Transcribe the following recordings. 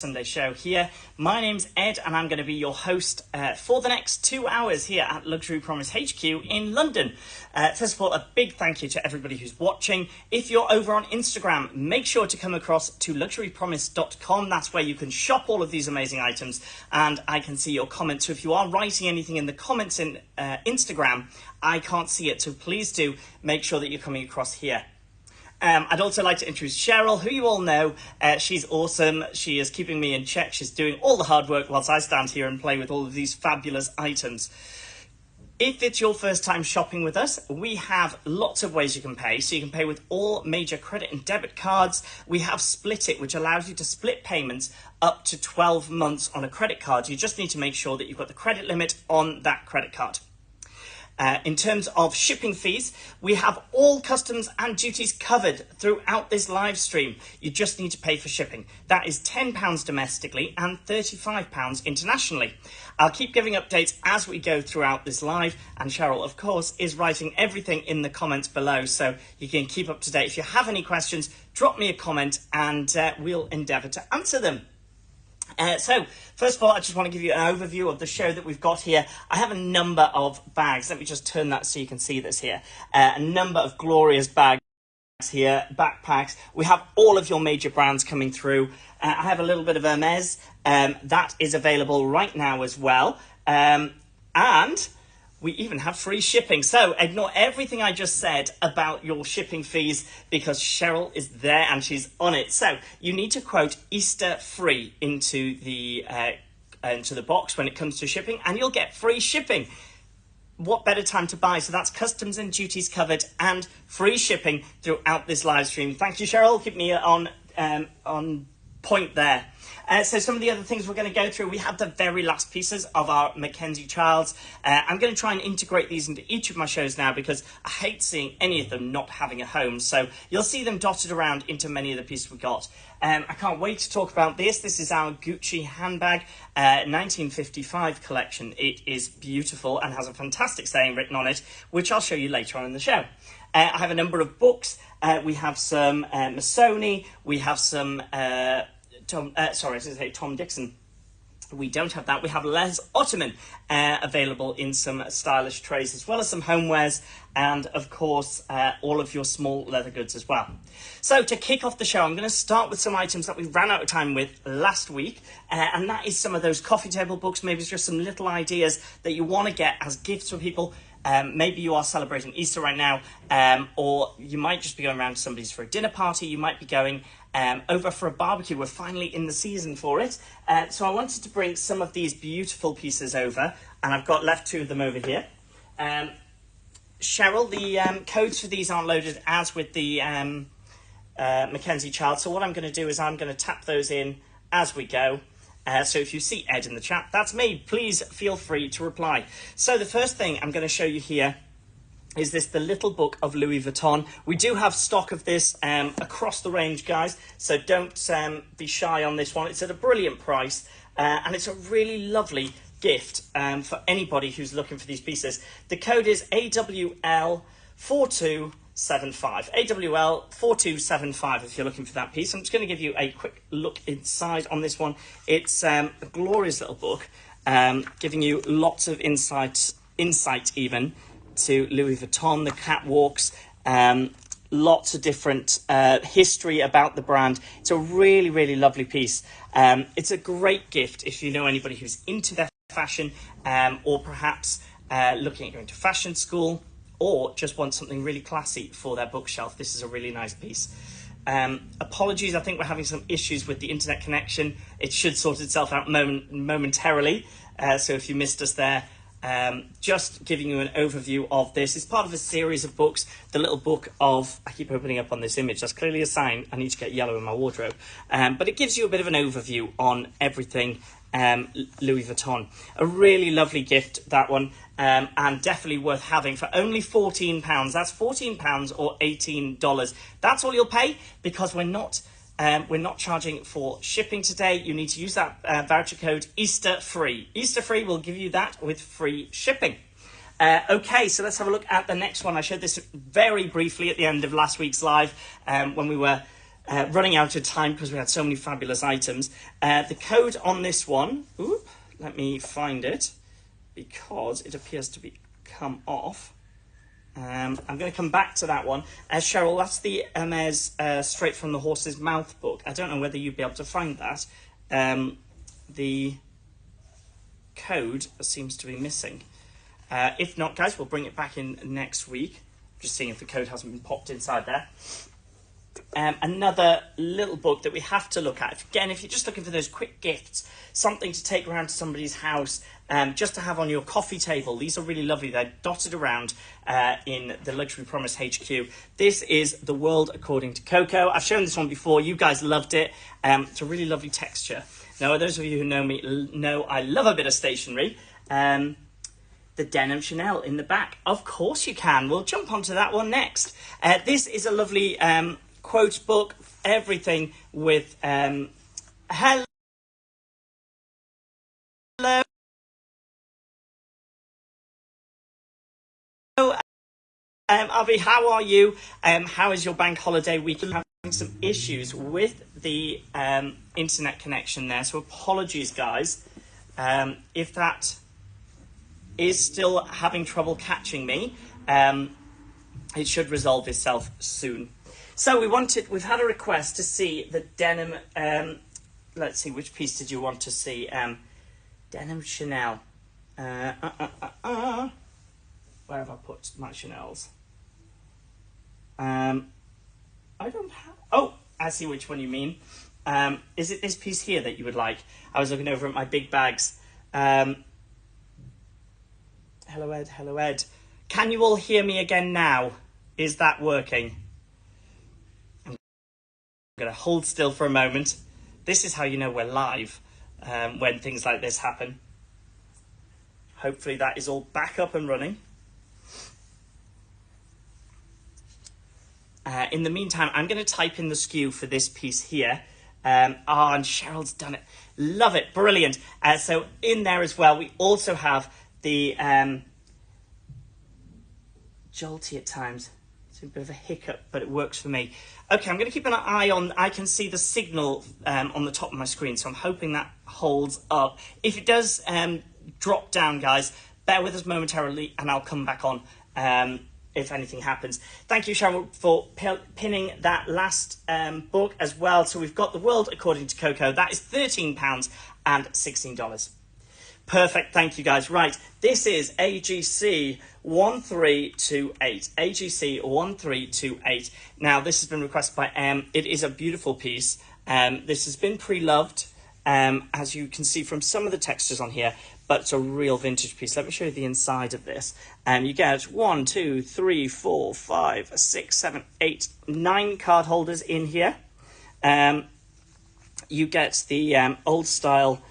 Sunday show here. My name's Ed and I'm going to be your host for the next 2 hours here at Luxury Promise HQ in London. First of all, a big thank you to everybody who's watching. If you're over on Instagram, make sure to come across to luxurypromise.com. That's where you can shop all of these amazing items and I can see your comments. So if you are writing anything in the comments in Instagram, I can't see it. So please do make sure that you're coming across here. I'd also like to introduce Cheryl, who you all know. She's awesome. She is keeping me in check. She's doing all the hard work whilst I stand here and play with all of these fabulous items. If it's your first time shopping with us, we have lots of ways you can pay. So you can pay with all major credit and debit cards. We have Split It, which allows you to split payments up to 12 months on a credit card. You just need to make sure that you've got the credit limit on that credit card. In terms of shipping fees, we have all customs and duties covered throughout this live stream. You just need to pay for shipping. That is £10 domestically and £35 internationally. I'll keep giving updates as we go throughout this live, and Cheryl, of course, is writing everything in the comments below, so you can keep up to date. If you have any questions, drop me a comment and we'll endeavour to answer them. So, first of all, I just want to give you an overview of the show that we've got here. I have a number of bags. Let me just turn that so you can see this here. A number of glorious bags here, backpacks. We have all of your major brands coming through. I have a little bit of Hermes. That is available right now as well. And we even have free shipping. So ignore everything I just said about your shipping fees because Cheryl is there and she's on it. So you need to quote Easter free into the box when it comes to shipping and you'll get free shipping. What better time to buy? So that's customs and duties covered and free shipping throughout this live stream. Thank you, Cheryl. Keep me on point there. So some of the other things we're going to go through, we have the very last pieces of our Mackenzie Childs. I'm going to try and integrate these into each of my shows now because I hate seeing any of them not having a home. So you'll see them dotted around into many of the pieces we got. I can't wait to talk about this. This is our Gucci handbag, 1955 collection. It is beautiful and has a fantastic saying written on it, which I'll show you later on in the show. I have a number of books. We have some Missoni. We have some... Tom Dixon. We don't have that. We have Les Ottoman available in some stylish trays, as well as some homewares and, of course, all of your small leather goods as well. So to kick off the show, I'm going to start with some items that we ran out of time with last week, and that is some of those coffee table books, maybe it's just some little ideas that you want to get as gifts for people. Maybe you are celebrating Easter right now, or you might just be going around to somebody's for a dinner party. You might be going over for a barbecue. We're finally in the season for it. So I wanted to bring some of these beautiful pieces over, and I've got left two of them over here. Cheryl, the codes for these aren't loaded as with the Mackenzie Child. So what I'm going to do is I'm going to tap those in as we go. So if you see Ed in the chat, that's me. Please feel free to reply. So the first thing I'm going to show you here is the little book of Louis Vuitton. We do have stock of this across the range, guys. So don't be shy on this one. It's at a brilliant price and it's a really lovely gift for anybody who's looking for these pieces. The code is AWL4275. AWL4275 if you're looking for that piece. I'm just going to give you a quick look inside on this one. It's a glorious little book, giving you lots of insight even to Louis Vuitton, the catwalks, lots of different history about the brand. It's a really, really lovely piece. It's a great gift if you know anybody who's into their fashion or perhaps looking at going to fashion school, or just want something really classy for their bookshelf. This is a really nice piece. Apologies, I think we're having some issues with the internet connection. It should sort itself out momentarily. So if you missed us there, just giving you an overview of this. It's part of a series of books. The little book of, I keep opening up on this image, that's clearly a sign I need to get yellow in my wardrobe. But it gives you a bit of an overview on everything Louis Vuitton. A really lovely gift, that one. And definitely worth having for only £14. That's £14 or $18. That's all you'll pay because we're not charging for shipping today. You need to use that voucher code Easter Free. Easter Free will give you that with free shipping. Okay, so let's have a look at the next one. I showed this very briefly at the end of last week's live when we were running out of time because we had so many fabulous items. The code on this one, let me find it because it appears to be come off. I'm going to come back to that one. Cheryl, that's the Hermes Straight from the Horse's Mouth book. I don't know whether you'd be able to find that. The code seems to be missing. If not, guys, we'll bring it back in next week. Just seeing if the code hasn't been popped inside there. Another little book that we have to look at. Again, if you're just looking for those quick gifts, something to take around to somebody's house, just to have on your coffee table. These are really lovely. They're dotted around in the Luxury Promise HQ. This is The World According to Coco. I've shown this one before. You guys loved it. It's a really lovely texture. Now, those of you who know me know I love a bit of stationery. The Denim Chanel in the back. Of course you can. We'll jump onto that one next. This is a lovely quote book. Everything with hello. Avi, how are you? How is your bank holiday week? I'm having some issues with the internet connection there, so apologies, guys. If that is still having trouble catching me, it should resolve itself soon. So we've had a request to see the denim, let's see, which piece did you want to see? Denim Chanel. Where have I put my Chanels? I don't have, oh, I see which one you mean. Is it this piece here that you would like? I was looking over at my big bags. Hello Ed, hello Ed. Can you all hear me again now? Is that working? I'm going to hold still for a moment. This is how you know we're live when things like this happen. Hopefully that is all back up and running. In the meantime, I'm going to type in the SKU for this piece here. And Cheryl's done it. Love it. Brilliant. So in there as well, we also have the jolty at times. It's a bit of a hiccup, but it works for me. Okay, I'm going to keep an eye on, I can see the signal on the top of my screen, so I'm hoping that holds up. If it does drop down, guys, bear with us momentarily and I'll come back on if anything happens. Thank you, Cheryl, for pinning that last book as well. So we've got The World According to Coco. That is £13 and $16. Perfect, thank you guys. Right, this is AGC 1328. AGC 1328. Now, this has been requested by M. It is a beautiful piece. This has been pre-loved, as you can see from some of the textures on here, but it's a real vintage piece. Let me show you the inside of this. You get 1, 2, 3, 4, 5, 6, 7, 8, 9 card holders in here. You get the old style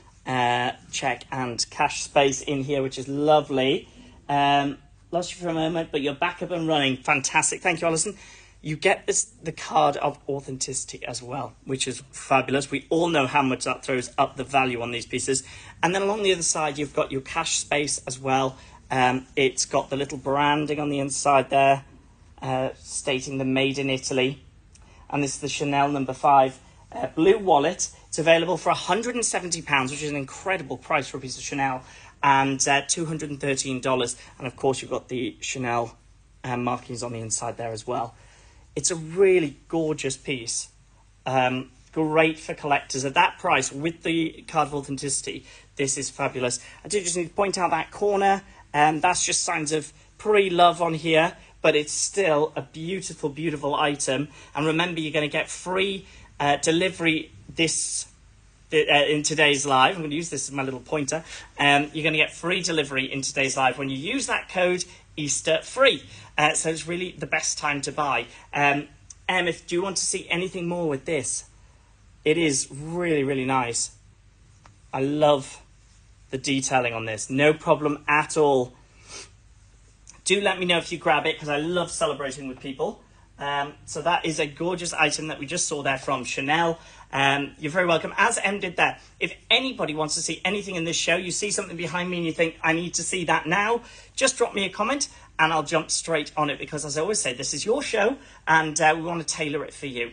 check and cash space in here, which is lovely. Lost you for a moment, but you're back up and running. Fantastic. Thank you, Alison. You get the card of authenticity as well, which is fabulous. We all know how much that throws up the value on these pieces. And then along the other side, you've got your cash space as well. It's got the little branding on the inside there, stating the Made in Italy. And this is the Chanel number 5 blue wallet. It's available for £170, which is an incredible price for a piece of Chanel, and $213. And of course, you've got the Chanel markings on the inside there as well. It's a really gorgeous piece. Great for collectors. At that price, with the card of authenticity, this is fabulous. I do just need to point out that corner. That's just signs of pre-love on here, but it's still a beautiful, beautiful item. And remember, you're going to get free delivery in today's live. I'm going to use this as my little pointer. You're going to get free delivery in today's live when you use that code Easter free. So it's really the best time to buy. Do you want to see anything more with this? It is really, really nice. I love the detailing on this. No problem at all. Do let me know if you grab it, because I love celebrating with people. So that is a gorgeous item that we just saw there from Chanel. You're very welcome, as M did there. If anybody wants to see anything in this show, you see something behind me and you think, I need to see that now, just drop me a comment and I'll jump straight on it, because as I always say, this is your show and we want to tailor it for you.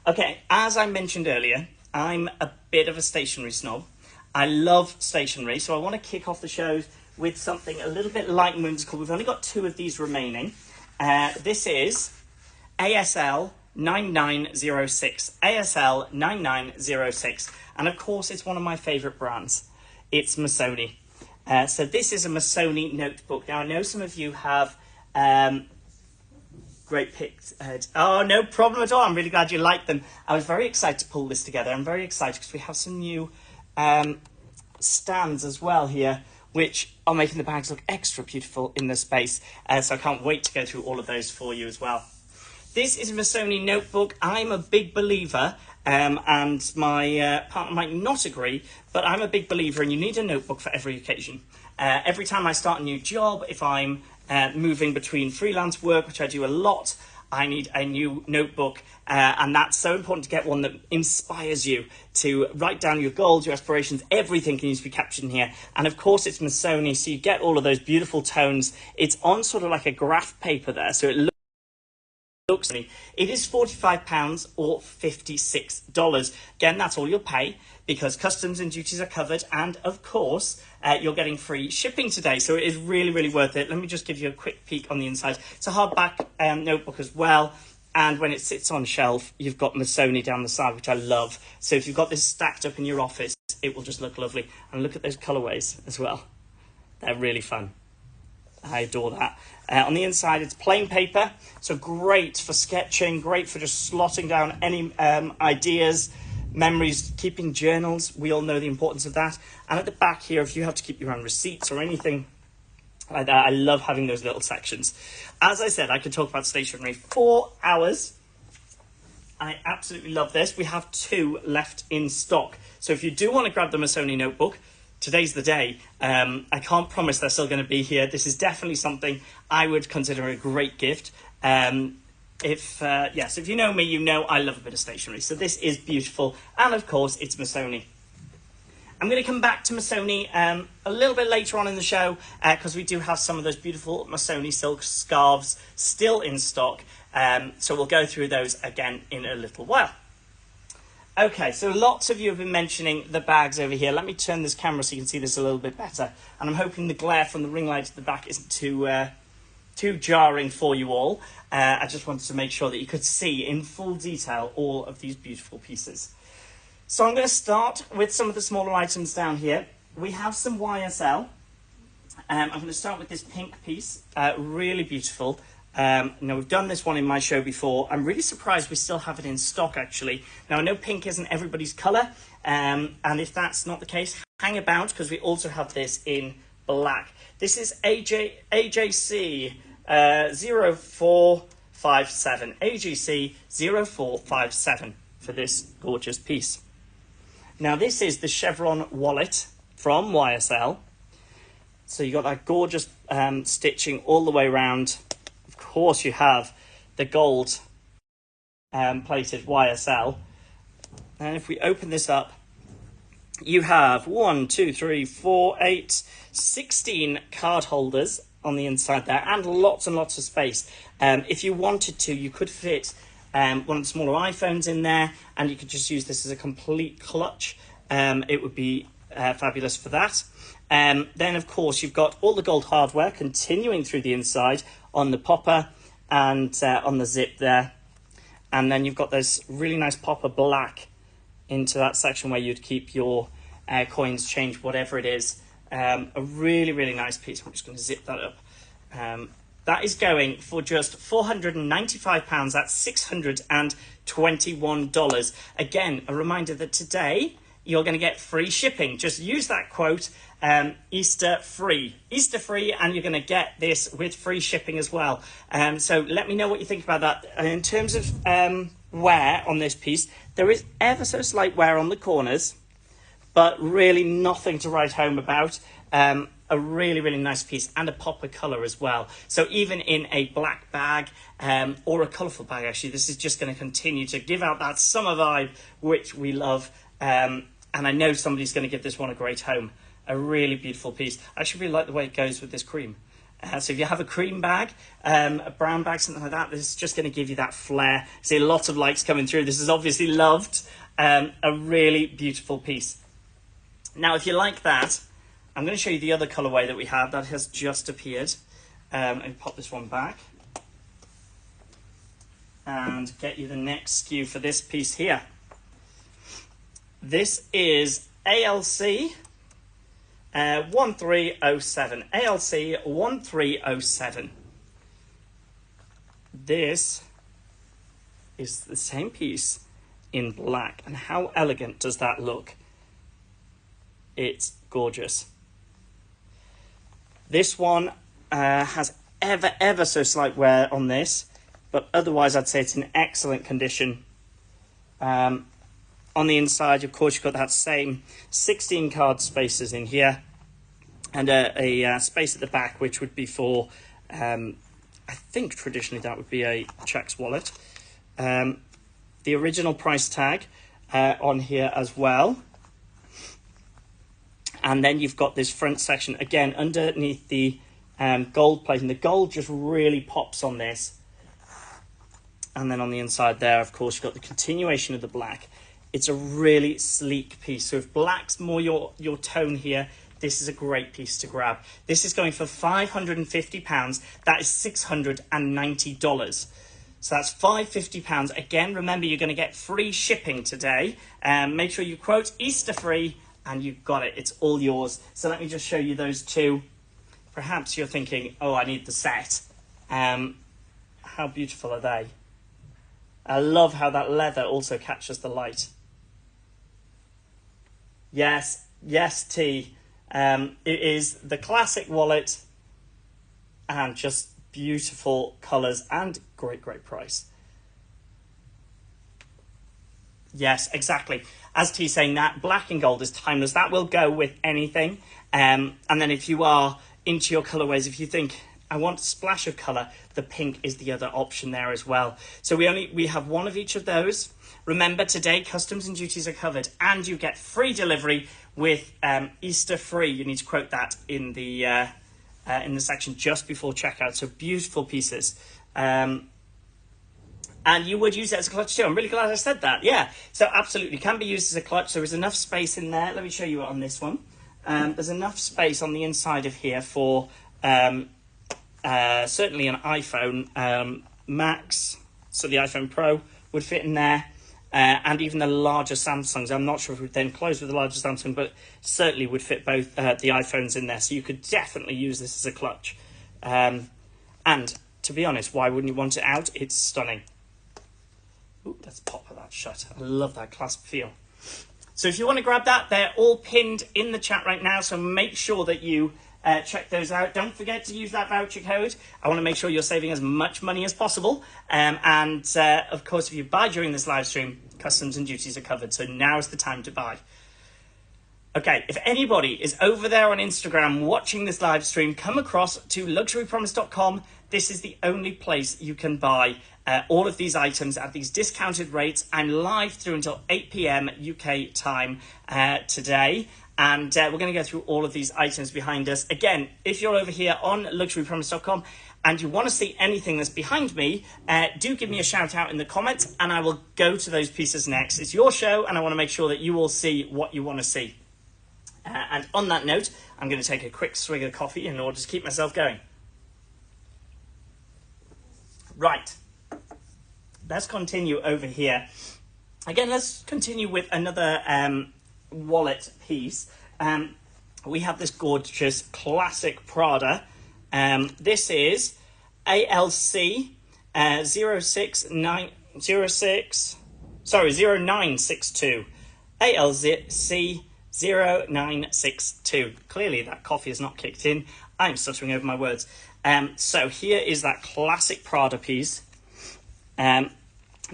Okay, as I mentioned earlier, I'm a bit of a stationery snob. I love stationery, so I want to kick off the show with something a little bit light and whimsical. We've only got 2 of these remaining. This is ASL 9906. ASL 9906. And of course, it's one of my favourite brands. It's Missoni. So this is a Missoni notebook. Now, I know some of you have great picks. Oh, no problem at all. I'm really glad you liked them. I was very excited to pull this together. I'm very excited because we have some new stands as well here, which are making the bags look extra beautiful in the space. So I can't wait to go through all of those for you as well. This is a Missoni notebook. I'm a big believer, and my partner might not agree, but I'm a big believer and you need a notebook for every occasion. Every time I start a new job, if I'm moving between freelance work, which I do a lot, I need a new notebook, and that's so important to get one that inspires you to write down your goals, your aspirations. Everything needs to be captured in here. And of course it's Missoni, so you get all of those beautiful tones. It's on sort of like a graph paper there, so it looks it is £45 or $56. Again, that's all you'll pay because customs and duties are covered, and of course you're getting free shipping today, so it is really, really worth it. Let me just give you a quick peek on the inside. It's a hardback notebook as well, and when it sits on shelf, you've got Missoni down the side, which I love. So if you've got this stacked up in your office, it will just look lovely. And look at those colorways as well. They're really fun. I adore that. On the inside, it's plain paper, so great for sketching, great for just slotting down any ideas, memories, keeping journals. We all know the importance of that. And at the back here, if you have to keep your own receipts or anything like that, I love having those little sections. As I said, I could talk about stationery for hours. I absolutely love this. We have 2 left in stock. So if you do want to grab the Missoni notebook, today's the day. I can't promise they're still going to be here. This is definitely something I would consider a great gift. If you know me, you know I love a bit of stationery. So this is beautiful. And of course, it's Missoni. I'm going to come back to Missoni a little bit later on in the show because we do have some of those beautiful Missoni silk scarves still in stock. So we'll go through those again in a little while. Okay, so lots of you have been mentioning the bags over here. Let me turn this camera so you can see this a little bit better. And I'm hoping the glare from the ring light at the back isn't too jarring for you all. I just wanted to make sure that you could see in full detail all of these beautiful pieces. So I'm going to start with some of the smaller items down here. We have some YSL. I'm going to start with this pink piece, really beautiful. Now, we've done this one in my show before. I'm really surprised we still have it in stock, actually. Now, I know pink isn't everybody's colour, and if that's not the case, hang about, because we also have this in black. This is AJC 0457. AJC 0457 for this gorgeous piece. Now, this is the chevron wallet from YSL. So you got that gorgeous stitching all the way around. Of course, you have the gold plated YSL. And if we open this up, you have 16 card holders on the inside there, and lots of space. If you wanted to, you could fit one of the smaller iPhones in there, and you could just use this as a complete clutch. It would be fabulous for that. Then, of course, you've got all the gold hardware continuing through the inside on the popper and on the zip there. And then you've got this really nice popper black into that section where you'd keep your coins, change, whatever it is. A really, really nice piece. I'm just going to zip that up. That is going for just £495. That's $621. Again, a reminder that today you're going to get free shipping. Just use that quote, Easter free, and you're going to get this with free shipping as well. So let me know what you think about that. In terms of wear on this piece, there is ever so slight wear on the corners, but really nothing to write home about. A really, really nice piece, and a popper colour as well. So even in a black bag or a colourful bag, actually, this is just going to continue to give out that summer vibe, which we love. And I know somebody's going to give this one a great home. A really beautiful piece. I actually really like the way it goes with this cream. So if you have a cream bag, a brown bag, something like that, this is just going to give you that flair. See a lot of lights coming through. This is obviously loved. A really beautiful piece. Now, if you like that, I'm going to show you the other colourway that we have that has just appeared. And pop this one back. And get you the next SKU for this piece here. This is ALC 1307. ALC 1307. This is the same piece in black. And how elegant does that look? It's gorgeous. This one has ever so slight wear on this, but otherwise I'd say it's in excellent condition. On the inside, of course, you've got that same 16 card spaces in here, and a space at the back, which would be for, I think traditionally that would be a Chex wallet. The original price tag on here as well. And then you've got this front section, again, underneath the gold plating. The gold just really pops on this. And then on the inside there, of course, you've got the continuation of the black. It's a really sleek piece. So if black's more your tone here, this is a great piece to grab. This is going for £550. That is $690. So that's £550. Again, remember, you're going to get free shipping today. Make sure you quote Easter free, and you've got it. It's all yours. So let me just show you those two. Perhaps you're thinking, oh, I need the set. How beautiful are they? I love how that leather also catches the light. Yes, T. It is the classic wallet, and just beautiful colours and great price. Yes, exactly. As T's saying that, black and gold is timeless. That will go with anything. And then if you are into your colourways, if you think, I want a splash of colour, the pink is the other option there as well. So we have one of each of those. Remember, today customs and duties are covered, and you get free delivery with Easter free. You need to quote that in the section just before checkout. So beautiful pieces. And you would use it as a clutch too. I'm really glad I said that. Yeah, so absolutely can be used as a clutch. There is enough space in there. Let me show you on this one. There's enough space on the inside of here for certainly an iPhone Max. So the iPhone Pro would fit in there. And even the larger Samsungs. I'm not sure if it would then close with the larger Samsung, but certainly would fit both the iPhones in there. So you could definitely use this as a clutch. And to be honest, why wouldn't you want it out? It's stunning. Ooh, let's pop that shut. I love that clasp feel. So if you want to grab that, they're all pinned in the chat right now. So make sure that you check those out. Don't forget to use that voucher code. I want to make sure you're saving as much money as possible. And of course, if you buy during this live stream, customs and duties are covered. So now's the time to buy. Okay, if anybody is over there on Instagram watching this live stream, come across to luxurypromise.com. This is the only place you can buy all of these items at these discounted rates. I'm live through until 8 p.m. UK time today. And we're going to go through all of these items behind us. Again, if you're over here on luxurypromise.com and you want to see anything that's behind me, do give me a shout out in the comments and I will go to those pieces next. It's your show and I want to make sure that you all see what you want to see. And on that note, I'm going to take a quick swig of coffee in order to keep myself going. Right. Let's continue over here. Again, let's continue with another wallet piece. We have this gorgeous classic Prada. This is ALC 0962. ALC 0962. Clearly that coffee has not kicked in. I'm stuttering over my words. So here is that classic Prada piece. I'm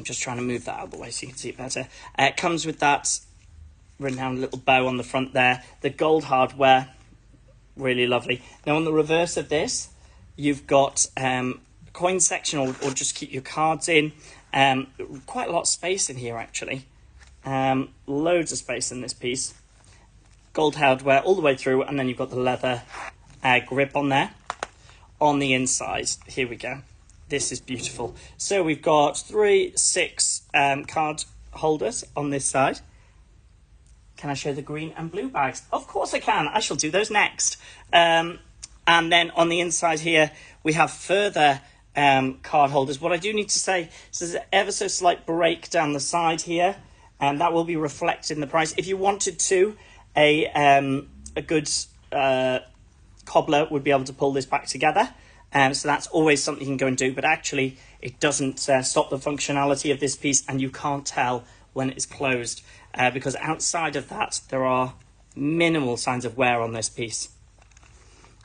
just trying to move that out of the way so you can see it better. It comes with that renowned little bow on the front there. The gold hardware, really lovely. Now on the reverse of this, you've got coin section or just keep your cards in. Quite a lot of space in here actually. Loads of space in this piece. Gold hardware all the way through, and then you've got the leather grip on there. on the inside. Here we go. This is beautiful. So we've got 6 card holders on this side. Can I show the green and blue bags? Of course I can. I shall do those next. And then on the inside here, we have further card holders. What I do need to say is there's an ever so slight break down the side here, and that will be reflected in the price. If you wanted to, a good cobbler would be able to pull this back together. So that's always something you can go and do, but actually it doesn't stop the functionality of this piece, and you can't tell when it's closed because outside of that there are minimal signs of wear on this piece.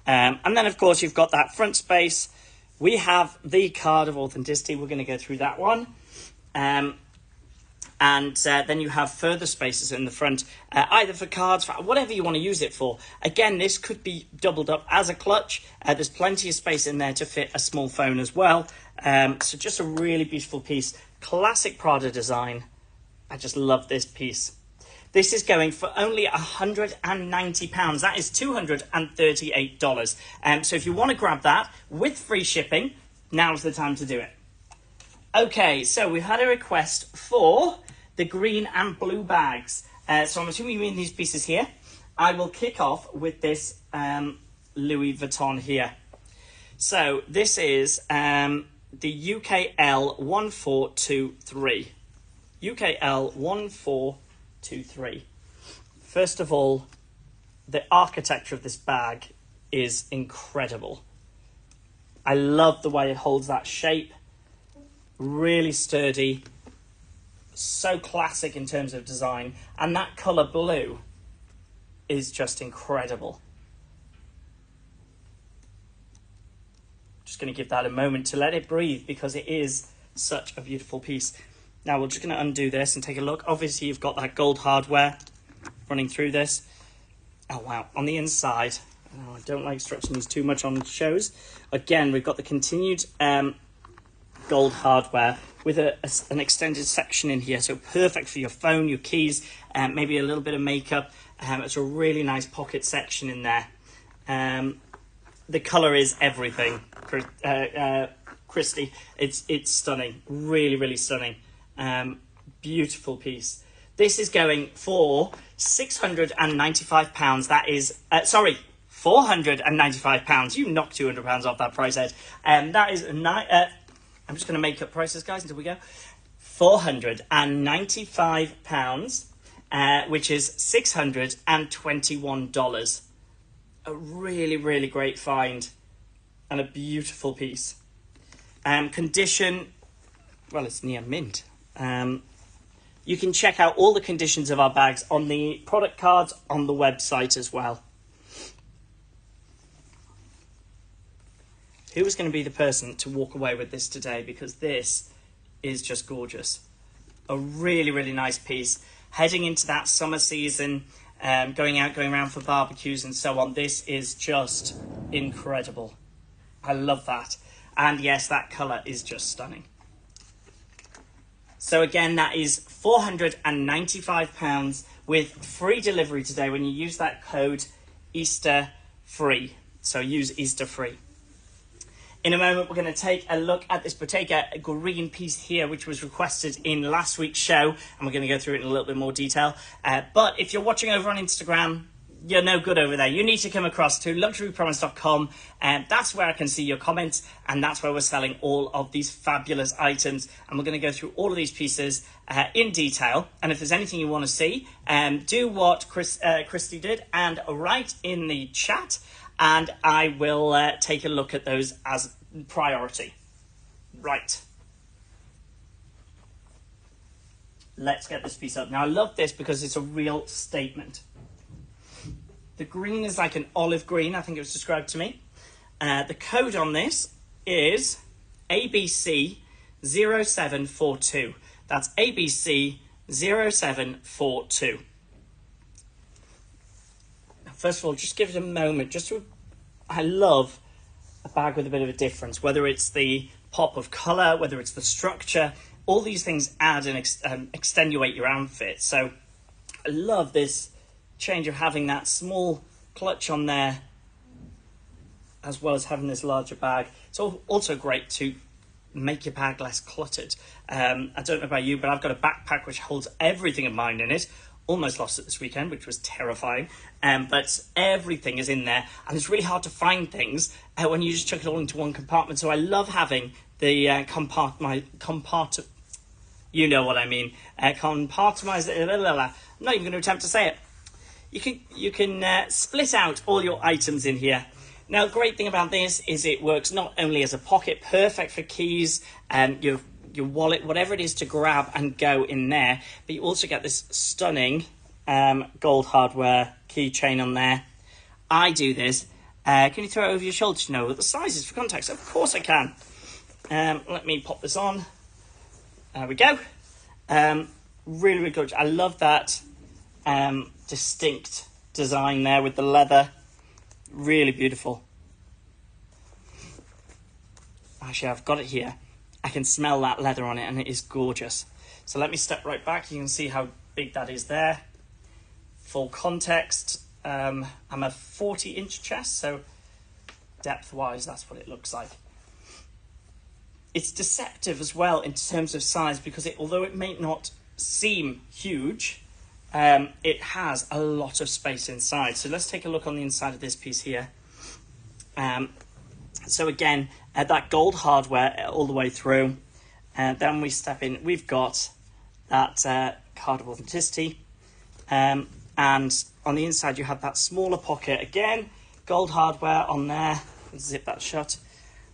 And then of course you've got that front space. We have the card of authenticity. We're going to go through that one. And then you have further spaces in the front, either for cards, for whatever you want to use it for. Again, this could be doubled up as a clutch. There's plenty of space in there to fit a small phone as well. So just a really beautiful piece. Classic Prada design. I just love this piece. This is going for only £190. That is $238. So if you want to grab that with free shipping, now's the time to do it. Okay, so we've had a request for the green and blue bags. So I'm assuming you mean these pieces here. I will kick off with this Louis Vuitton here. So this is the UKL 1423. UKL 1423. First of all, the architecture of this bag is incredible. I love the way it holds that shape. Really sturdy, so classic in terms of design, and that colour blue is just incredible. Just going to give that a moment to let it breathe because it is such a beautiful piece. Now we're just going to undo this and take a look. Obviously you've got that gold hardware running through this. Oh wow, on the inside, I don't like stretching these too much on shows. Again, we've got the continued gold hardware with an extended section in here, so perfect for your phone, your keys, maybe a little bit of makeup. It's a really nice pocket section in there. The colour is everything, Christy. It's stunning, really stunning. Beautiful piece. This is going for £695. That is £495. You knocked £200 off that price, Ed. That is I'm just going to make up prices, guys, until we go. £495, which is $621. A really great find and a beautiful piece. Condition, well, it's near mint. You can check out all the conditions of our bags on the product cards on the website as well. Who is going to be the person to walk away with this today? Because this is just gorgeous. A really nice piece. Heading into that summer season, going around for barbecues and so on. This is just incredible. I love that. And yes, that colour is just stunning. So again, that is £495 with free delivery today when you use that code Easter free. So use Easter free. In a moment, we're going to take a look at this Bottega green piece here, which was requested in last week's show, and we're going to go through it in a little bit more detail. But if you're watching over on Instagram, you're no good over there. You need to come across to luxurypromise.com, and that's where I can see your comments, and that's where we're selling all of these fabulous items. And we're going to go through all of these pieces in detail. And if there's anything you want to see, do what Christy did and write in the chat, and I will take a look at those as priority. Right. Let's get this piece up. Now, I love this because it's a real statement. The green is like an olive green, I think it was described to me. The code on this is ABC 0742. That's ABC 0742. First of all, just give it a moment. I love a bag with a bit of a difference, whether it's the pop of colour, whether it's the structure. All these things add and extenuate your outfit. So I love this change of having that small clutch on there. as well as having this larger bag. It's also great to make your bag less cluttered. I don't know about you, but I've got a backpack which holds everything of mine in it. Almost lost it this weekend, which was terrifying. But everything is in there, and it's really hard to find things when you just chuck it all into one compartment. So I love having the you know what I mean. Compartmentized. I'm not even going to attempt to say it. You can split out all your items in here. Now, the great thing about this is it works not only as a pocket, perfect for keys and your wallet, whatever it is to grab and go in there, but you also get this stunning gold hardware keychain on there. I do this. Can you throw it over your shoulder to know what the size is for contacts? Of course I can. Let me pop this on. There we go. Really, really good. I love that distinct design there with the leather. Really beautiful. Actually, I've got it here. I can smell that leather on it, and it is gorgeous. So let me step right back. You can see how big that is there. Full context. I'm a 40-inch chest, so depth-wise, that's what it looks like. It's deceptive as well in terms of size, because although it may not seem huge, it has a lot of space inside. So let's take a look on the inside of this piece here. So again, that gold hardware all the way through. Then we step in, we've got that card of authenticity. And on the inside, you have that smaller pocket. Again, gold hardware on there. Zip that shut.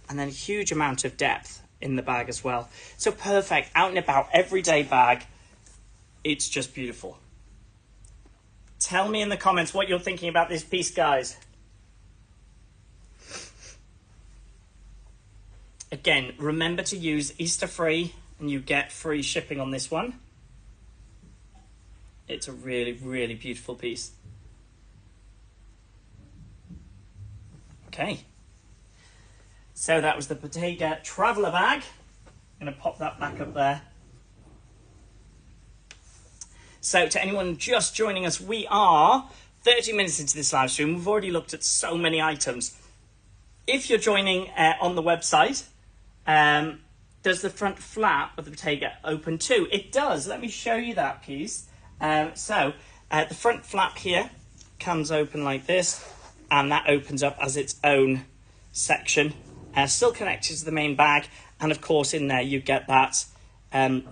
And then a huge amount of depth in the bag as well. So perfect, out and about, everyday bag. It's just beautiful. Tell me in the comments what you're thinking about this piece, guys. Again, remember to use Easter free and you get free shipping on this one. It's a really, really beautiful piece. Okay. So that was the Bottega Traveller bag. I'm going to pop that back up there. So to anyone just joining us, we are 30 minutes into this live stream. We've already looked at so many items. If you're joining on the website, does the front flap of the Bottega open too? It does. Let me show you that piece. The front flap here comes open like this, and that opens up as its own section. Still connected to the main bag, and of course in there you get that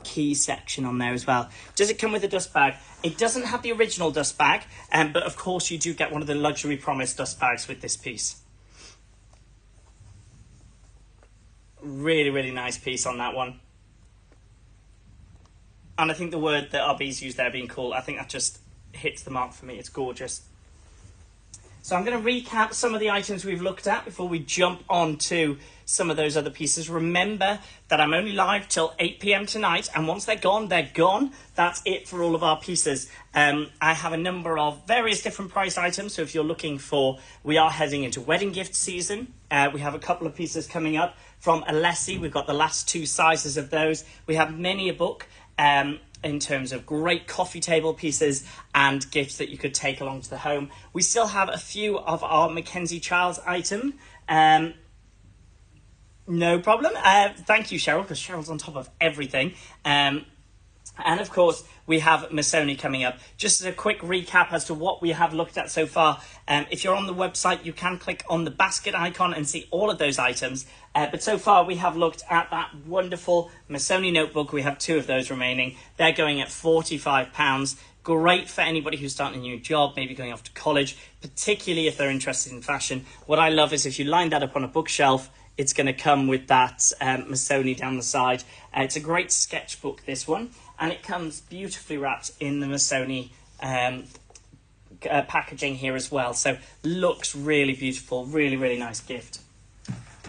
key section on there as well. Does it come with a dust bag? It doesn't have the original dust bag, but of course you do get one of the Luxury Promise dust bags with this piece. Really, really nice piece on that one. And I think the word that RB's used there, being cool, I think that just hits the mark for me. It's gorgeous. So I'm going to recap some of the items we've looked at before we jump on to some of those other pieces. Remember that I'm only live till 8 p.m. tonight, and once they're gone, they're gone. That's it for all of our pieces. I have a number of various different price items, so if you're looking for, we are heading into wedding gift season. We have a couple of pieces coming up from Alessi. We've got the last two sizes of those. We have many a book in terms of great coffee table pieces and gifts that you could take along to the home. We still have a few of our Mackenzie Childs item. No problem. Thank you, Cheryl, because Cheryl's on top of everything. And of course, we have Missoni coming up. Just as a quick recap as to what we have looked at so far. If you're on the website, you can click on the basket icon and see all of those items. But so far, we have looked at that wonderful Missoni notebook. We have two of those remaining. They're going at £45. Great for anybody who's starting a new job, maybe going off to college, particularly if they're interested in fashion. What I love is if you line that up on a bookshelf, it's going to come with that Missoni down the side. It's a great sketchbook, this one, and it comes beautifully wrapped in the Missoni packaging here as well. So looks really beautiful, really, really nice gift.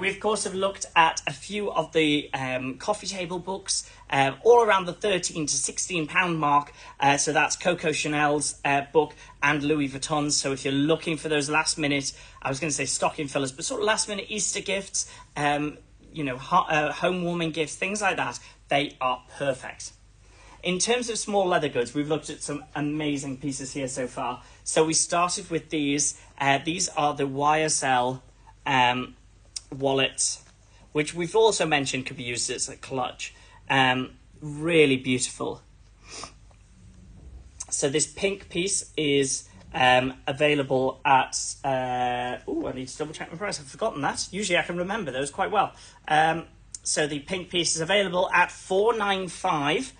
We, of course, have looked at a few of the coffee table books, all around the £13 to £16 mark. So that's Coco Chanel's book and Louis Vuitton's. So if you're looking for those last minute, I was going to say stocking fillers, but sort of last minute Easter gifts, home warming gifts, things like that, they are perfect. In terms of small leather goods, we've looked at some amazing pieces here so far. So we started with these. These are the YSL wallet, which we've also mentioned could be used as a clutch. Really beautiful. So this pink piece is available at... I need to double check my price. I've forgotten that. Usually I can remember those quite well. So the pink piece is available at $4.95.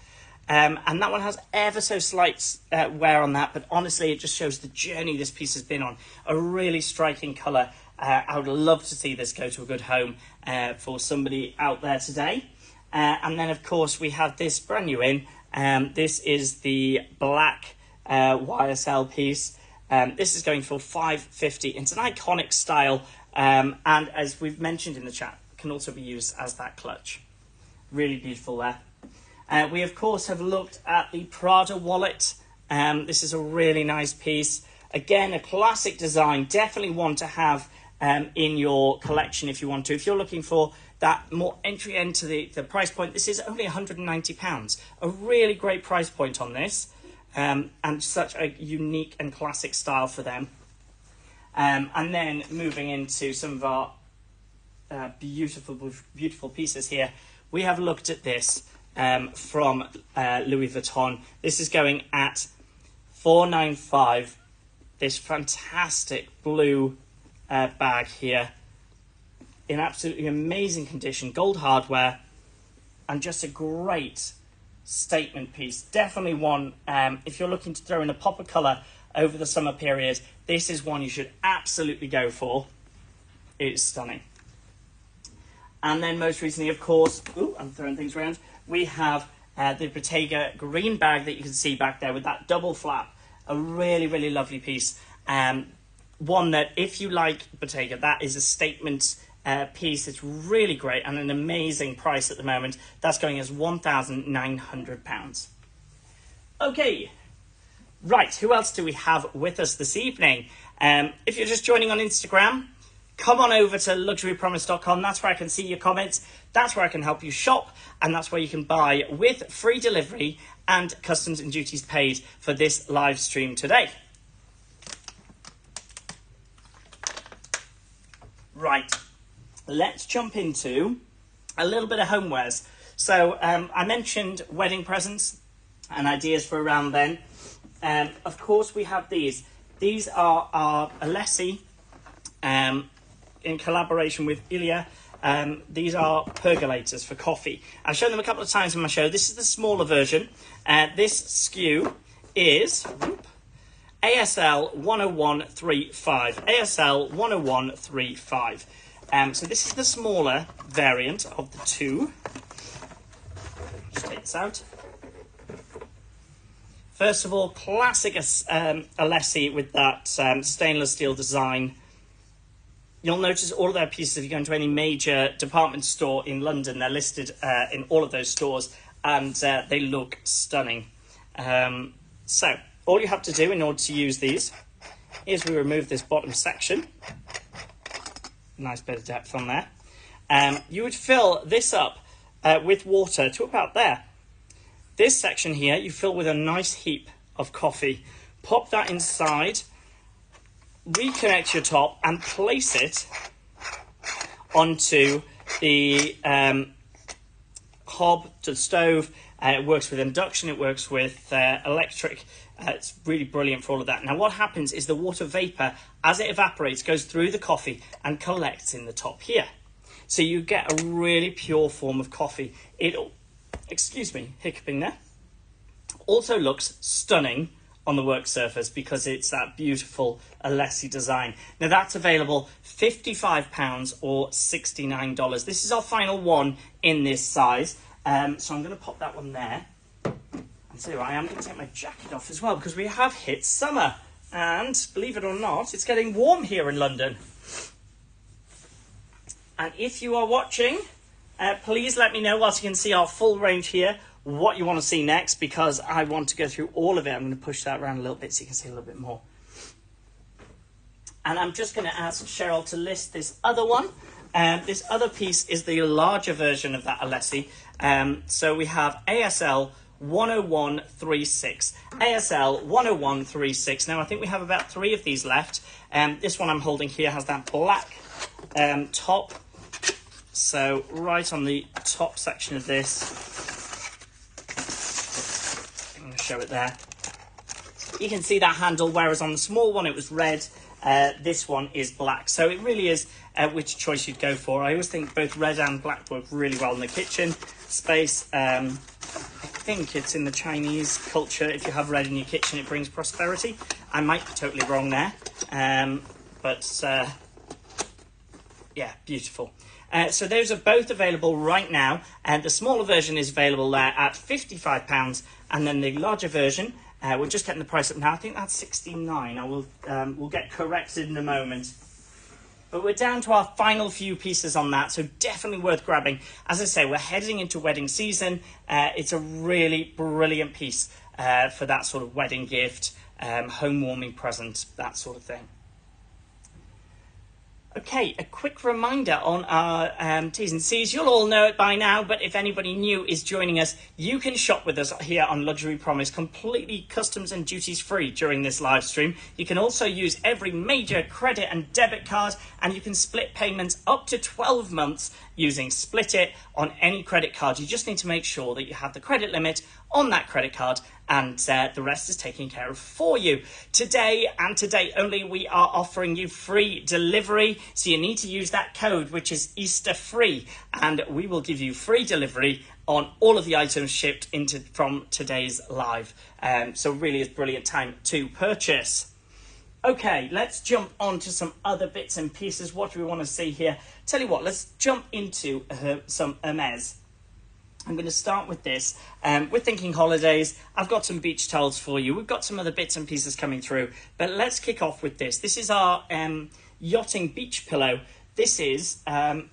And that one has ever so slight wear on that, but honestly, it just shows the journey this piece has been on. A really striking colour. I would love to see this go to a good home for somebody out there today. And then, of course, we have this brand new in. This is the black YSL piece. This is going for $5.50. It's an iconic style, and as we've mentioned in the chat, can also be used as that clutch. Really beautiful there. We, of course, have looked at the Prada wallet. This is a really nice piece. Again, a classic design. Definitely one to have in your collection if you want to. If you're looking for that more entry into the price point, this is only £190. A really great price point on this. And such a unique and classic style for them. And then moving into some of our beautiful pieces here, we have looked at this from Louis Vuitton. This is going at $4.95. This fantastic blue bag here in absolutely amazing condition, gold hardware, and just a great statement piece. Definitely one, if you're looking to throw in a pop of colour over the summer period, this is one you should absolutely go for. It's stunning. And then most recently, of course, I'm throwing things around, we have the Bottega green bag that you can see back there with that double flap. A really, really lovely piece. One that, if you like Bottega, that is a statement piece. It's really great and an amazing price at the moment. That's going as £1,900. Okay, right, who else do we have with us this evening? If you're just joining on Instagram, come on over to luxurypromise.com. That's where I can see your comments. That's where I can help you shop. And that's where you can buy with free delivery and customs and duties paid for this live stream today. Right, let's jump into a little bit of homewares. So I mentioned wedding presents and ideas for around then. Of course, we have these. These are our Alessi in collaboration with Ilia. These are percolators for coffee. I've shown them a couple of times in my show. This is the smaller version. This SKU is ASL 10135. ASL 10135. So this is the smaller variant of the two. Just take this out. First of all, classic Alessi with that stainless steel design. You'll notice all of their pieces, if you go into any major department store in London, they're listed in all of those stores, and they look stunning. So all you have to do in order to use these is we remove this bottom section. Nice bit of depth on there. You would fill this up with water to about there. This section here, you fill with a nice heap of coffee. Pop that inside, reconnect your top, and place it onto the hob, to the stove. It works with induction, it works with electric. It's really brilliant for all of that. Now what happens is the water vapour, as it evaporates, goes through the coffee and collects in the top here. So you get a really pure form of coffee. It'll, excuse me, hiccuping there. Also looks stunning on the work surface because it's that beautiful Alessi design. Now that's available £55 or $69. This is our final one in this size. So I'm going to pop that one there. And so I am going to take my jacket off as well because we have hit summer. And believe it or not, it's getting warm here in London. And if you are watching, please let me know whilst you can see our full range here, what you want to see next, because I want to go through all of it. I'm going to push that around a little bit so you can see a little bit more. And I'm just going to ask Cheryl to list this other one. This other piece is the larger version of that Alessi. So we have ASL 10136. ASL 10136. Now I think we have about 3 of these left. This one I'm holding here has that black top. So right on the top section of this, I'm going to show it there. You can see that handle, whereas on the small one it was red. This one is black. So it really is which choice you'd go for. I always think both red and black work really well in the kitchen space. I think it's in the Chinese culture, if you have red in your kitchen, it brings prosperity. I might be totally wrong there. Yeah, beautiful. So those are both available right now. And the smaller version is available there at £55. And then the larger version, we're just getting the price up now. I think that's £69. We'll get corrected in a moment. But we're down to our final few pieces on that, so definitely worth grabbing. As I say, we're heading into wedding season. It's a really brilliant piece for that sort of wedding gift, home warming present, that sort of thing. Okay, a quick reminder on our T's and C's. You'll all know it by now, but if anybody new is joining us, you can shop with us here on Luxury Promise completely customs and duties free during this live stream. You can also use every major credit and debit card, and you can split payments up to 12 months using Split It on any credit card. You just need to make sure that you have the credit limit on that credit card, and the rest is taken care of for you. Today and today only, we are offering you free delivery. So you need to use that code, which is Easter free, and we will give you free delivery on all of the items shipped from today's live. So really is brilliant time to purchase. Okay, let's jump on to some other bits and pieces. What do we want to see here? Tell you what, let's jump into some Hermes. I'm going to start with this. We're thinking holidays. I've got some beach towels for you. We've got some other bits and pieces coming through. But let's kick off with this. This is our yachting beach pillow. This is 01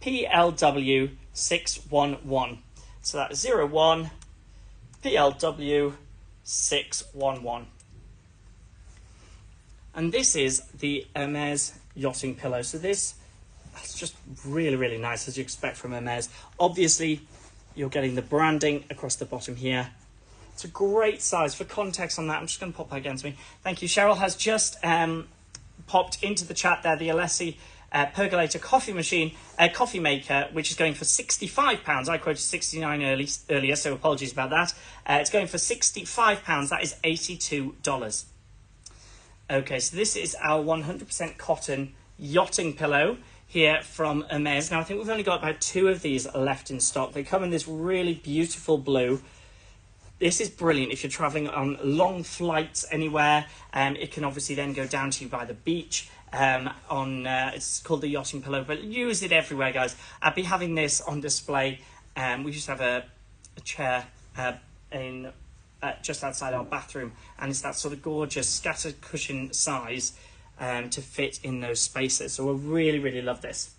PLW 611. So that's 01 PLW 611. And this is the Hermes yachting pillow. So this... it's just really, really nice, as you expect from Hermes. Obviously, you're getting the branding across the bottom here. It's a great size. For context on that, I'm just going to pop that against me. Thank you. Cheryl has just popped into the chat there the Alessi Percolator coffee maker, which is going for £65. I quoted 69 earlier, so apologies about that. It's going for £65. That is $82. Okay, so this is our 100% cotton yachting pillow here from Hermes. Now, I think we've only got about 2 of these left in stock. They come in this really beautiful blue. This is brilliant if you're traveling on long flights anywhere. It can obviously then go down to you by the beach. It's called the yachting pillow, but use it everywhere, guys. I'll be having this on display. We just have a chair just outside our bathroom, and it's that sort of gorgeous scattered cushion size to fit in those spaces. So we really, really love this.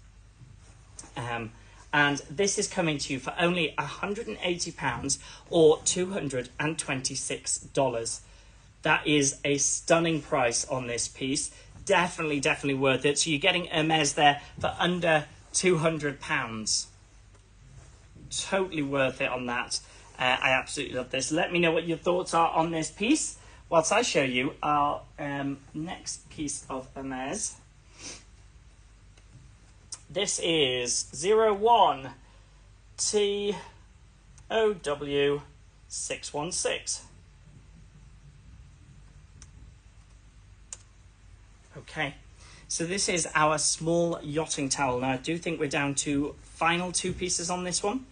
And this is coming to you for only £180 or $226. That is a stunning price on this piece. Definitely worth it. So you're getting Hermes there for under £200. Totally worth it on that. I absolutely love this. Let me know what your thoughts are on this piece whilst I show you our next piece of Hermes. This is 01 TOW 616. Okay, so this is our small yachting towel. Now, I do think we're down to final 2 pieces on this one.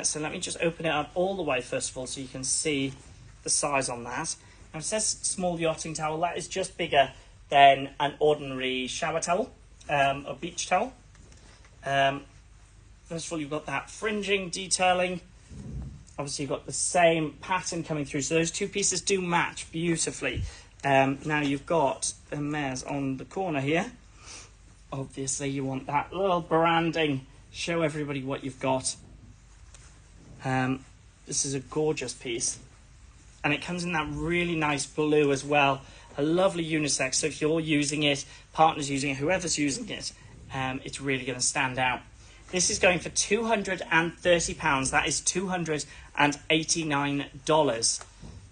So let me just open it up all the way, first of all, so you can see the size on that. Now, it says small yachting towel. That is just bigger than an ordinary shower towel, or beach towel. First of all, you've got that fringing detailing. Obviously, you've got the same pattern coming through. So those 2 pieces do match beautifully. Now you've got Hermes on the corner here. Obviously, you want that little branding. Show everybody what you've got. This is a gorgeous piece. And it comes in that really nice blue as well. A lovely unisex. So if you're using it, partner's using it, whoever's using it, it's really going to stand out. This is going for £230. That is $289.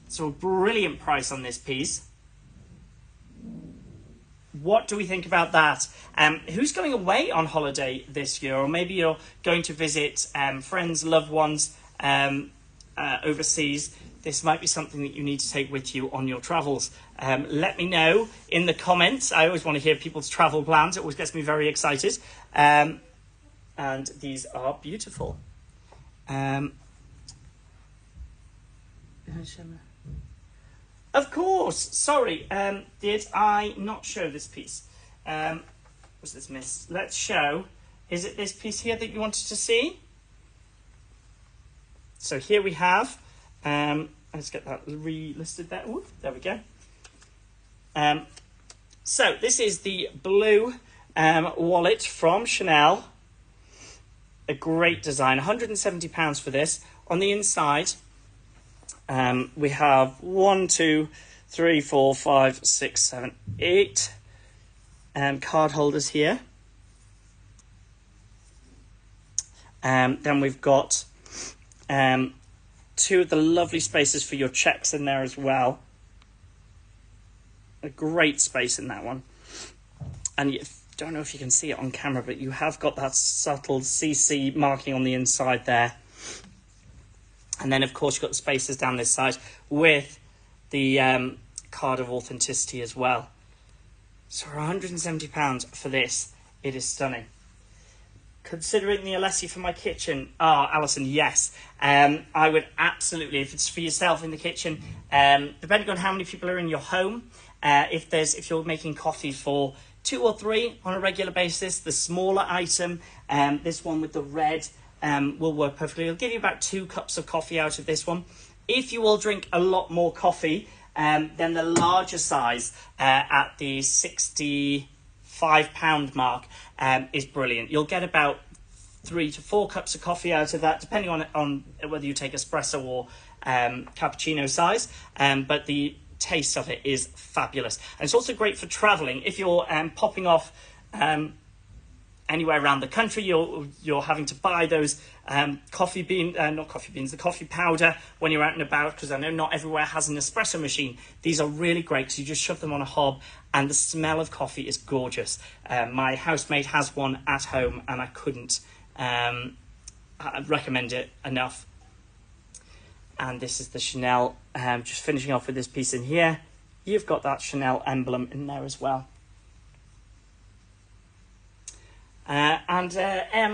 So a brilliant price on this piece. What do we think about that? Who's going away on holiday this year? Or maybe you're going to visit friends, loved ones overseas. This might be something that you need to take with you on your travels. Let me know in the comments. I always want to hear people's travel plans. It always gets me very excited. And these are beautiful. Of course. Sorry. Did I not show this piece? Was this missed? Let's show. Is it this piece here that you wanted to see? So here we have. Let's get that relisted there. Ooh, there we go. So this is the blue wallet from Chanel. A great design. £170 for this. On the inside, we have 1, 2, 3, 4, 5, 6, 7, 8 card holders here. Then we've got 2 of the lovely spaces for your checks in there as well. A great space in that one. And you don't know if you can see it on camera, but you have got that subtle CC marking on the inside there. And then, of course, you've got the spaces down this side with the card of authenticity as well. So £170 for this. It is stunning. Considering the Alessi for my kitchen, Alison, yes. I would absolutely, if it's for yourself in the kitchen, depending on how many people are in your home, if you're making coffee for 2 or 3 on a regular basis, the smaller item, this one with the red, will work perfectly. It'll give you about 2 cups of coffee out of this one. If you will drink a lot more coffee, then the larger size at the £65 mark is brilliant. You'll get about 3 to 4 cups of coffee out of that, depending on whether you take espresso or cappuccino size. But the taste of it is fabulous. And it's also great for traveling. If you're popping off anywhere around the country, you're having to buy those the coffee powder when you're out and about, because I know not everywhere has an espresso machine. These are really great because you just shove them on a hob and the smell of coffee is gorgeous. My housemate has one at home and I couldn't recommend it enough. And this is the Chanel, just finishing off with this piece in here. You've got that Chanel emblem in there as well. Em,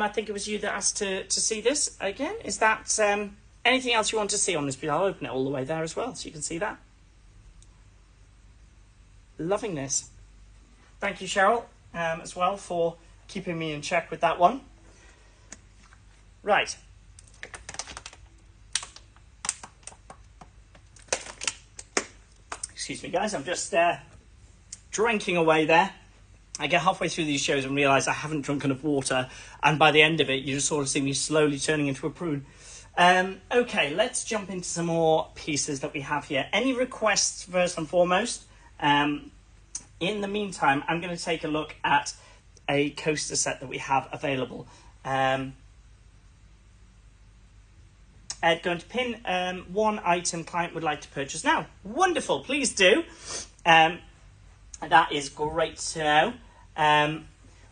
I think it was you that asked to see this again. Is that anything else you want to see on this piece? I'll open it all the way there as well, so you can see that. Loving this. Thank you, Cheryl, as well, for keeping me in check with that one. Right. Excuse me, guys. I'm just drinking away there. I get halfway through these shows and realise I haven't drunk enough water, and by the end of it, you just sort of see me slowly turning into a prune. Okay, let's jump into some more pieces that we have here. Any requests, first and foremost? In the meantime, I'm going to take a look at a coaster set that we have available. Ed, going to pin one item client would like to purchase now. Wonderful, please do. That is great to know.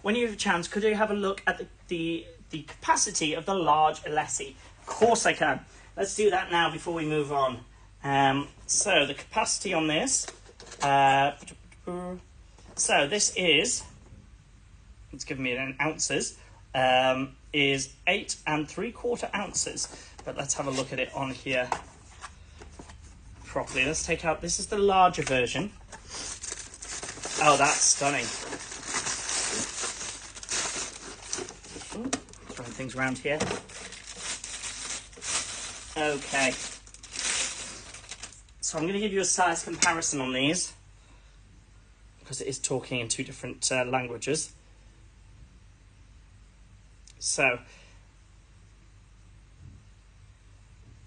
When you have a chance, could you have a look at the capacity of the large Alessi? Of course I can. Let's do that now before we move on. So the capacity on this. So this is, it's given me it in ounces, is 8 3/4 ounces. But let's have a look at it on here properly. Let's take out, this is the larger version. Oh, that's stunning. Ooh, throwing things around here. Okay. So I'm going to give you a size comparison on these, because it is talking in 2 different languages. So,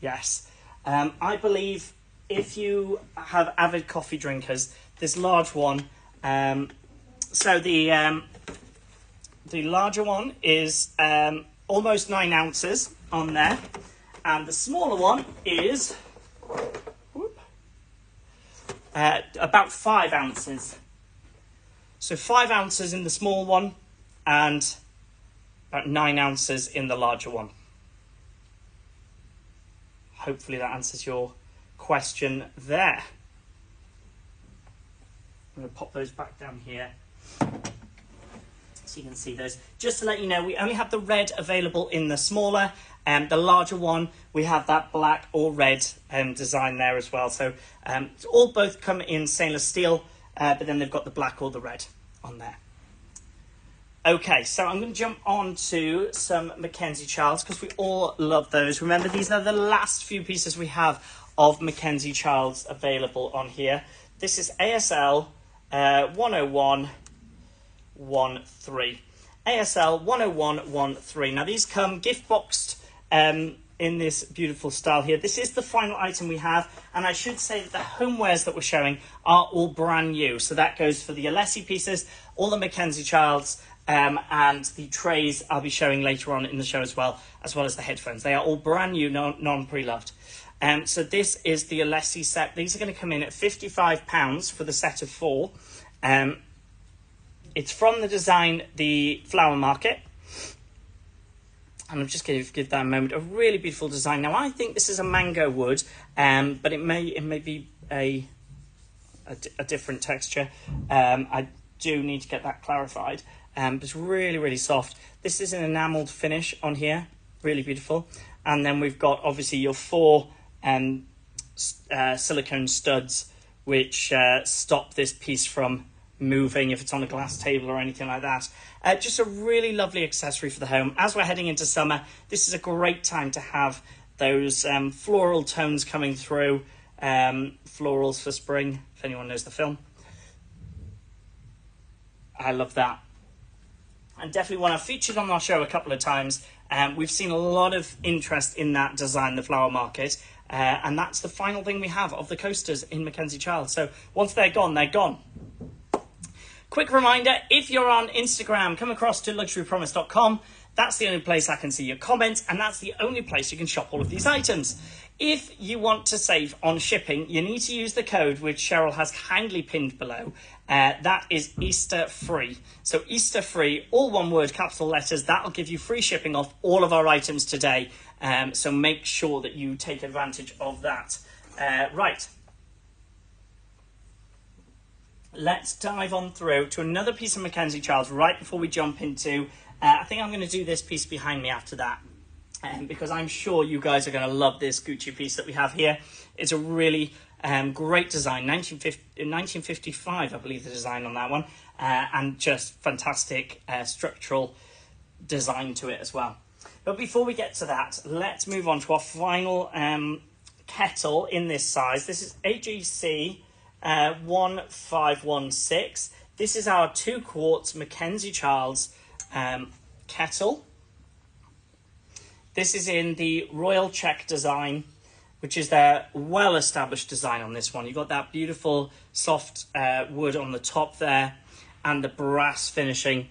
yes. I believe if you have avid coffee drinkers, this large one, so the larger one is almost 9 ounces on there, and the smaller one is about 5 ounces. So 5 ounces in the small one and about 9 ounces in the larger one. Hopefully that answers your question there. I'm going to pop those back down here so you can see those. Just to let you know, we only have the red available in the smaller, and the larger one we have that black or red design there as well. So all both come in stainless steel, but then they've got the black or the red on there. Okay, so I'm going to jump on to some Mackenzie Childs because we all love those. Remember, these are the last few pieces we have of Mackenzie Childs available on here. This is ASL 10113. ASL 10113. Now, these come gift boxed in this beautiful style here. This is the final item we have, and I should say that the homewares that we're showing are all brand new. So that goes for the Alessi pieces, all the Mackenzie Childs, and the trays I'll be showing later on in the show as well as the headphones. They are all brand new, non-pre-loved. So this is the Alessi set. These are going to come in at £55 for the set of 4. It's from the design, the Flower Market. And I'm just going to give that a moment. A really beautiful design. Now, I think this is a mango wood, but it may be a different texture. I do need to get that clarified. But it's really, really soft. This is an enamelled finish on here. Really beautiful. And then we've got, obviously, your 4 silicone studs, which stop this piece from moving if it's on a glass table or anything like that. Just a really lovely accessory for the home. As we're heading into summer, this is a great time to have those floral tones coming through. Florals for spring, if anyone knows the film. I love that. And definitely one I've featured on our show a couple of times. We've seen a lot of interest in that design, the Flower Market. And that's the final thing we have of the coasters in Mackenzie Child. So once they're gone, they're gone. Quick reminder, if you're on Instagram, come across to luxurypromise.com. That's the only place I can see your comments, and that's the only place you can shop all of these items. If you want to save on shipping, you need to use the code which Cheryl has kindly pinned below. That is Easter free. So Easter free, all one word, capital letters. That'll give you free shipping off all of our items today. So make sure that you take advantage of that. Right. Let's dive on through to another piece of Mackenzie Childs right before we jump into... I think I'm going to do this piece behind me after that. Because I'm sure you guys are going to love this Gucci piece that we have here. It's a really great design, 1955, I believe the design on that one, and just fantastic structural design to it as well. But before we get to that, let's move on to our final kettle in this size. This is AGC 1516. This is our 2 quarts Mackenzie Childs kettle. This is in the Royal Czech design, which is their well-established design on this one. You've got that beautiful soft wood on the top there and the brass finishing.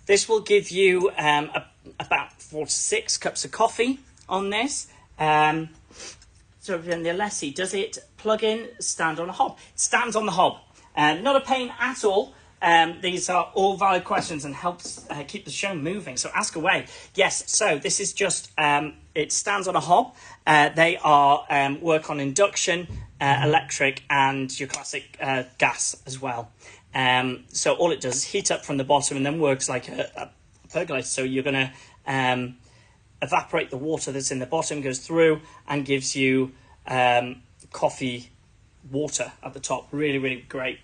This will give you about 4 to 6 cups of coffee on this. So then the Alessi, does it plug in, stand on a hob? It stands on the hob. Not a pain at all. These are all valid questions and helps keep the show moving. So ask away. Yes, so this is just, it stands on a hob. They are work on induction, electric, and your classic gas as well. So all it does is heat up from the bottom and then works like a percolator. So you're going to evaporate the water that's in the bottom, goes through and gives you coffee water at the top. Really, really great.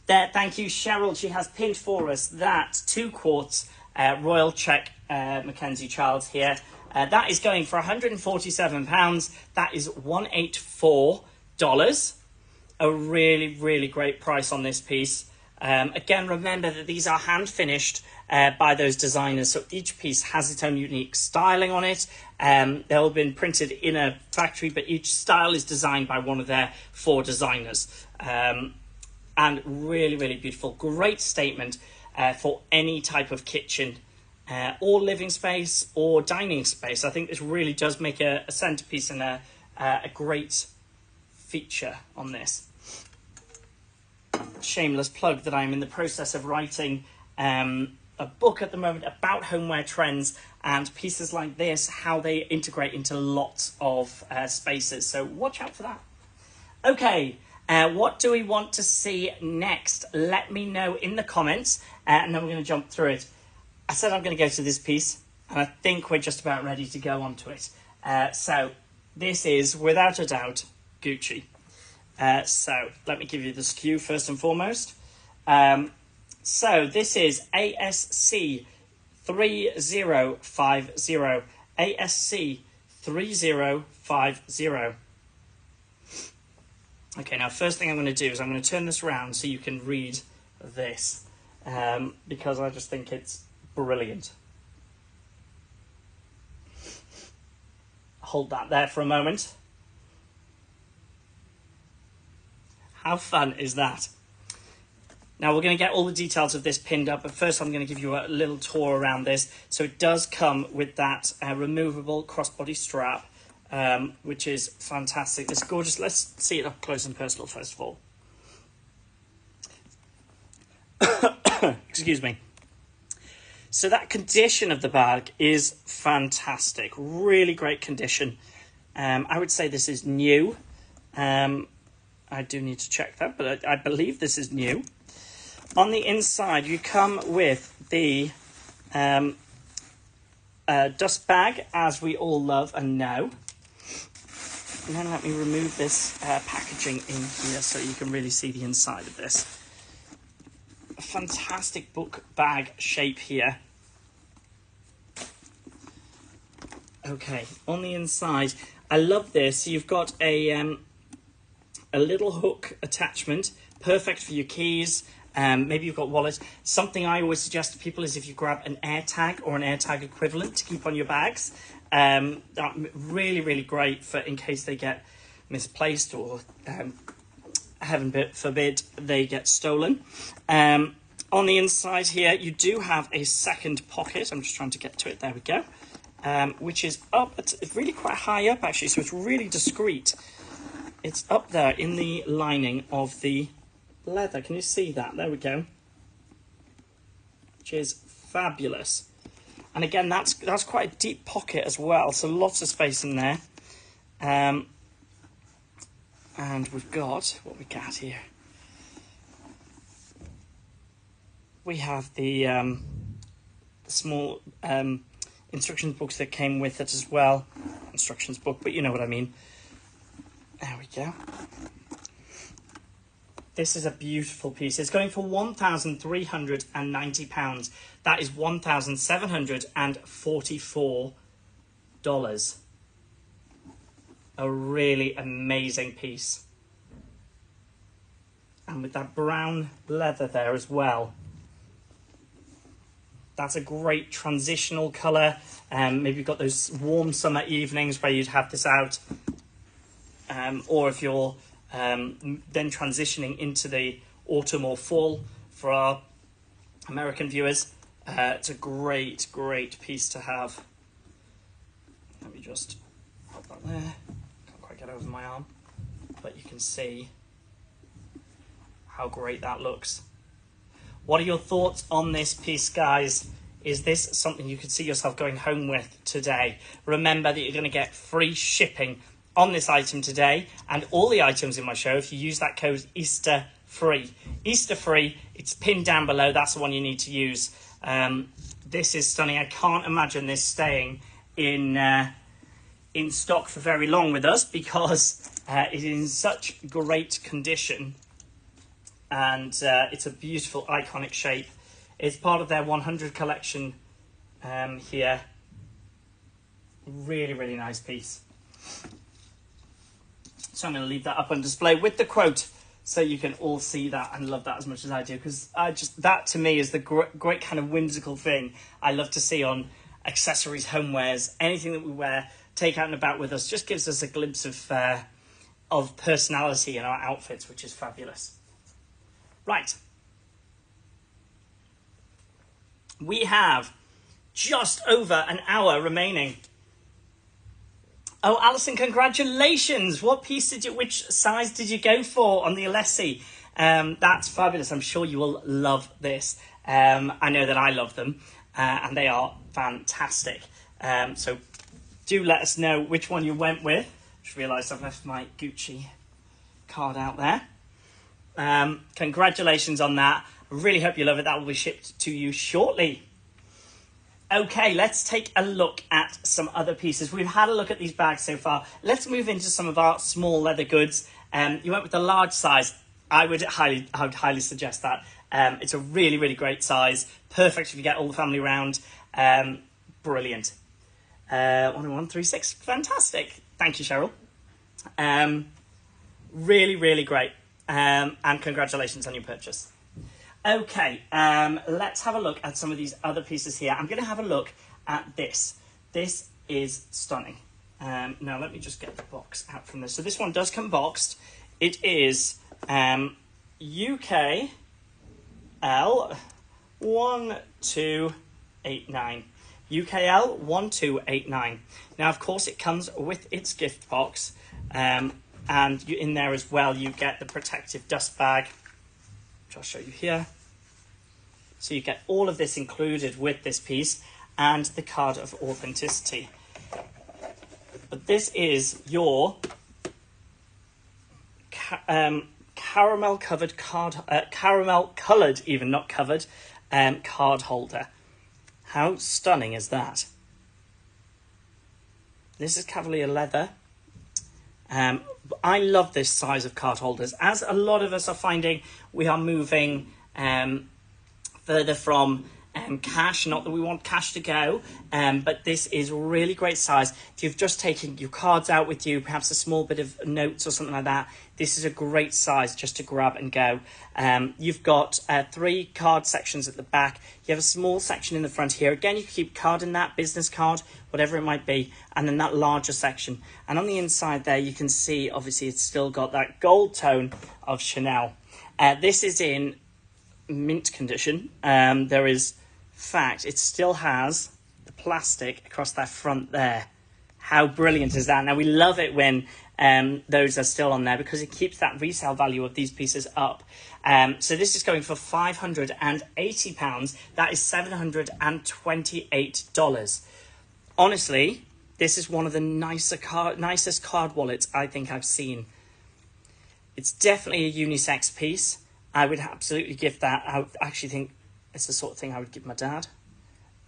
There, thank you, Cheryl. She has pinned for us that 2 quarts Royal Czech Mackenzie Childs here. That is going for £147. That is $184. A really, really great price on this piece. Again, remember that these are hand finished by those designers, so each piece has its own unique styling on it. They'll have been printed in a factory, but each style is designed by one of their 4 designers. And really, really beautiful. Great statement for any type of kitchen or living space or dining space. I think this really does make a centerpiece and a great feature on this. shameless plug that I'm in the process of writing a book at the moment about homeware trends and pieces like this, how they integrate into lots of spaces. So watch out for that. Okay, what do we want to see next? Let me know in the comments, and then we're going to jump through it. I said I'm going to go to this piece, and I think we're just about ready to go on to it. So this is, without a doubt, Gucci. So let me give you the SKU first and foremost. So this is ASC 3050. ASC 3050. Okay, now first thing I'm going to do is I'm going to turn this around so you can read this, because I just think it's brilliant. Hold that there for a moment. How fun is that? Now we're going to get all the details of this pinned up, but first I'm going to give you a little tour around this. So it does come with that removable crossbody strap, which is fantastic. It's gorgeous. Let's see it up close and personal first of all. Excuse me. So that condition of the bag is fantastic. Really great condition. I would say this is new. I do need to check that, but I believe this is new. On the inside, you come with the dust bag, as we all love and know. And then let me remove this packaging in here so you can really see the inside of this. A fantastic book bag shape here. Okay, on the inside, I love this. You've got a little hook attachment, perfect for your keys. Maybe you've got wallets. Something I always suggest to people is if you grab an AirTag or an AirTag equivalent to keep on your bags. That really, really great for in case they get misplaced or heaven forbid they get stolen. On the inside here, you do have a second pocket. I'm just trying to get to it. There we go. Which is up. It's really quite high up actually, so it's really discreet. It's up there in the lining of the leather. Can you see that? There we go. Which is fabulous. And again, that's quite a deep pocket as well, so lots of space in there. And we've got what we got here. We have the small instructions books that came with it as well. Instructions book, but you know what I mean. There we go. This is a beautiful piece. It's going for £1,390. That is $1,744. A really amazing piece. And with that brown leather there as well. That's a great transitional colour. Maybe you've got those warm summer evenings where you'd have this out. Or if you're then transitioning into the autumn or fall for our American viewers, it's a great, great piece to have. Let me just put that there. Can't quite get over my arm, but you can see how great that looks. What are your thoughts on this piece, guys? Is this something you could see yourself going home with today? Remember that you're going to get free shipping on this item today and all the items in my show if you use that code EasterFree. EasterFree, it's pinned down below. That's the one you need to use. This is stunning. I can't imagine this staying in stock for very long with us because it is in such great condition. And it's a beautiful, iconic shape. It's part of their 100 collection here. Really, really nice piece. So I'm going to leave that up on display with the quote so you can all see that and love that as much as I do, because that to me is the great kind of whimsical thing I love to see on accessories, homewares, anything that we wear, take out and about with us, just gives us a glimpse of personality in our outfits, which is fabulous. Right. We have just over an hour remaining. Oh, Alison, congratulations. Which size did you go for on the Alessi? That's fabulous. I'm sure you will love this. I know that I love them, and they are fantastic. So do let us know which one you went with. Just realised I've left my Gucci card out there. Congratulations on that. I really hope you love it. That will be shipped to you shortly. Okay, let's take a look at some other pieces. We've had a look at these bags so far. Let's move into some of our small leather goods. You went with the large size. I would highly suggest that. It's a really, really great size. Perfect if you get all the family around. Brilliant. 10136. Fantastic. Thank you, Cheryl. Really, really great. And congratulations on your purchase. Okay, let's have a look at some of these other pieces here. I'm going to have a look at this. This is stunning. Now, let me just get the box out from this. So this one does come boxed. It is UKL 1289. UKL 1289. Now, of course, it comes with its gift box. And in there as well, you get the protective dust bag, which I'll show you here. So you get all of this included with this piece and the card of authenticity. But this is your caramel covered card, caramel coloured, even not covered, card holder. How stunning is that? This is Cavalier leather. I love this size of card holders. As a lot of us are finding, we are moving further from cash. Not that we want cash to go, but this is really great size. If you've just taken your cards out with you, perhaps a small bit of notes or something like that, this is a great size just to grab and go. You've got 3 card sections at the back. You have a small section in the front here. Again, you can keep card in that, business card, whatever it might be, and then that larger section. And on the inside there, you can see, obviously, it's still got that gold tone of Chanel. This is in mint condition. There is fact, it still has the plastic across that front there. How brilliant is that? Now, we love it when those are still on there because it keeps that resale value of these pieces up. So this is going for £580. That is $728. Honestly, this is one of the nicest card wallets I think I've seen. It's definitely a unisex piece. I would absolutely give that. I would actually think it's the sort of thing I would give my dad.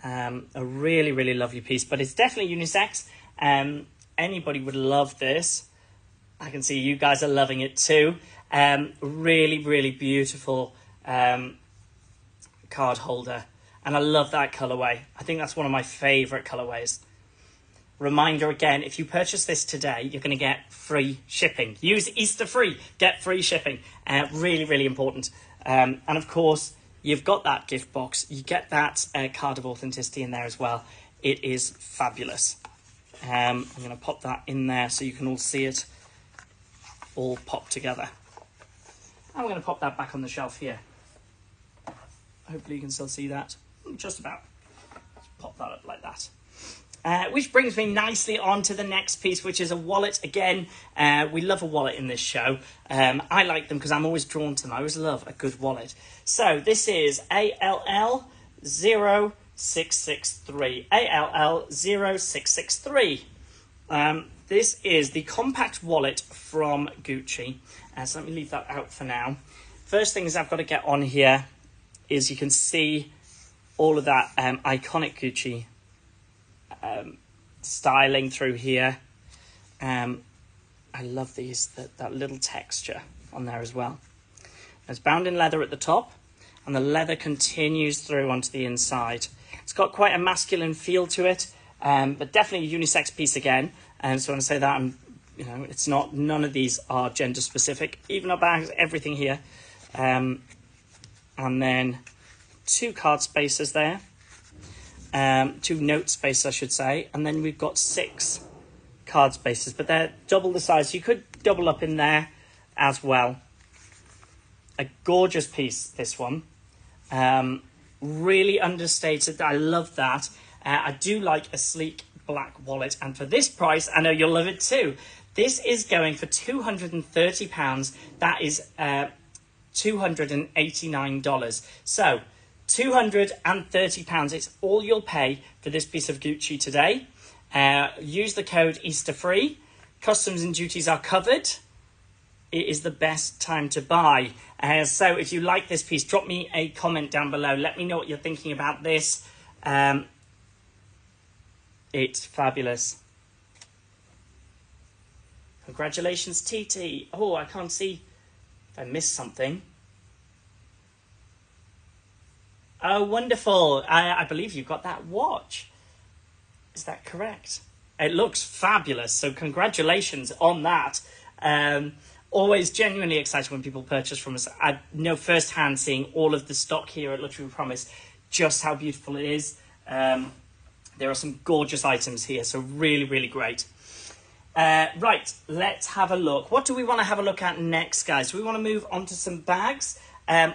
A really, really lovely piece, but it's definitely unisex. Anybody would love this. I can see you guys are loving it too. Really, really beautiful card holder. And I love that colourway. I think that's one of my favourite colourways. Reminder again, if you purchase this today, you're going to get free shipping. Use Easter free, get free shipping. Really, really important. And of course, you've got that gift box. You get that card of authenticity in there as well. It is fabulous. I'm going to pop that in there so you can all see it all pop together. I'm going to pop that back on the shelf here. Hopefully you can still see that. Just about. Just pop that up like that. Which brings me nicely on to the next piece, which is a wallet. Again, we love a wallet in this show. I like them because I'm always drawn to them. I always love a good wallet. So this is ALL 0663. ALL 0663. This is the compact wallet from Gucci. So let me leave that out for now. First things I've got to get on here is you can see all of that iconic Gucci styling through here. I love these, that little texture on there as well. It's bound in leather at the top, and the leather continues through onto the inside. It's got quite a masculine feel to it, but definitely a unisex piece again. And so when I say that, it's not, none of these are gender specific. Even our bags, everything here. And then 2 card spaces there. 2 note spaces, I should say. And then we've got 6 card spaces, but they're double the size. You could double up in there as well. A gorgeous piece, this one. Really understated. I love that. I do like a sleek black wallet, and for this price, I know you'll love it too. This is going for £230. That is $289. So £230, it's all you'll pay for this piece of Gucci today. Use the code EasterFree. Customs and duties are covered. It is the best time to buy. So if you like this piece, drop me a comment down below. Let me know what you're thinking about this. It's fabulous. Congratulations, TT. Oh, I can't see if I missed something. Oh, wonderful. I believe you've got that watch. Is that correct? It looks fabulous. So congratulations on that. Always genuinely excited when people purchase from us. I know firsthand, seeing all of the stock here at Luxury Promise, just how beautiful it is. There are some gorgeous items here, so really, really great. Right, let's have a look. What do we want to have a look at next, guys? Do we want to move on to some bags?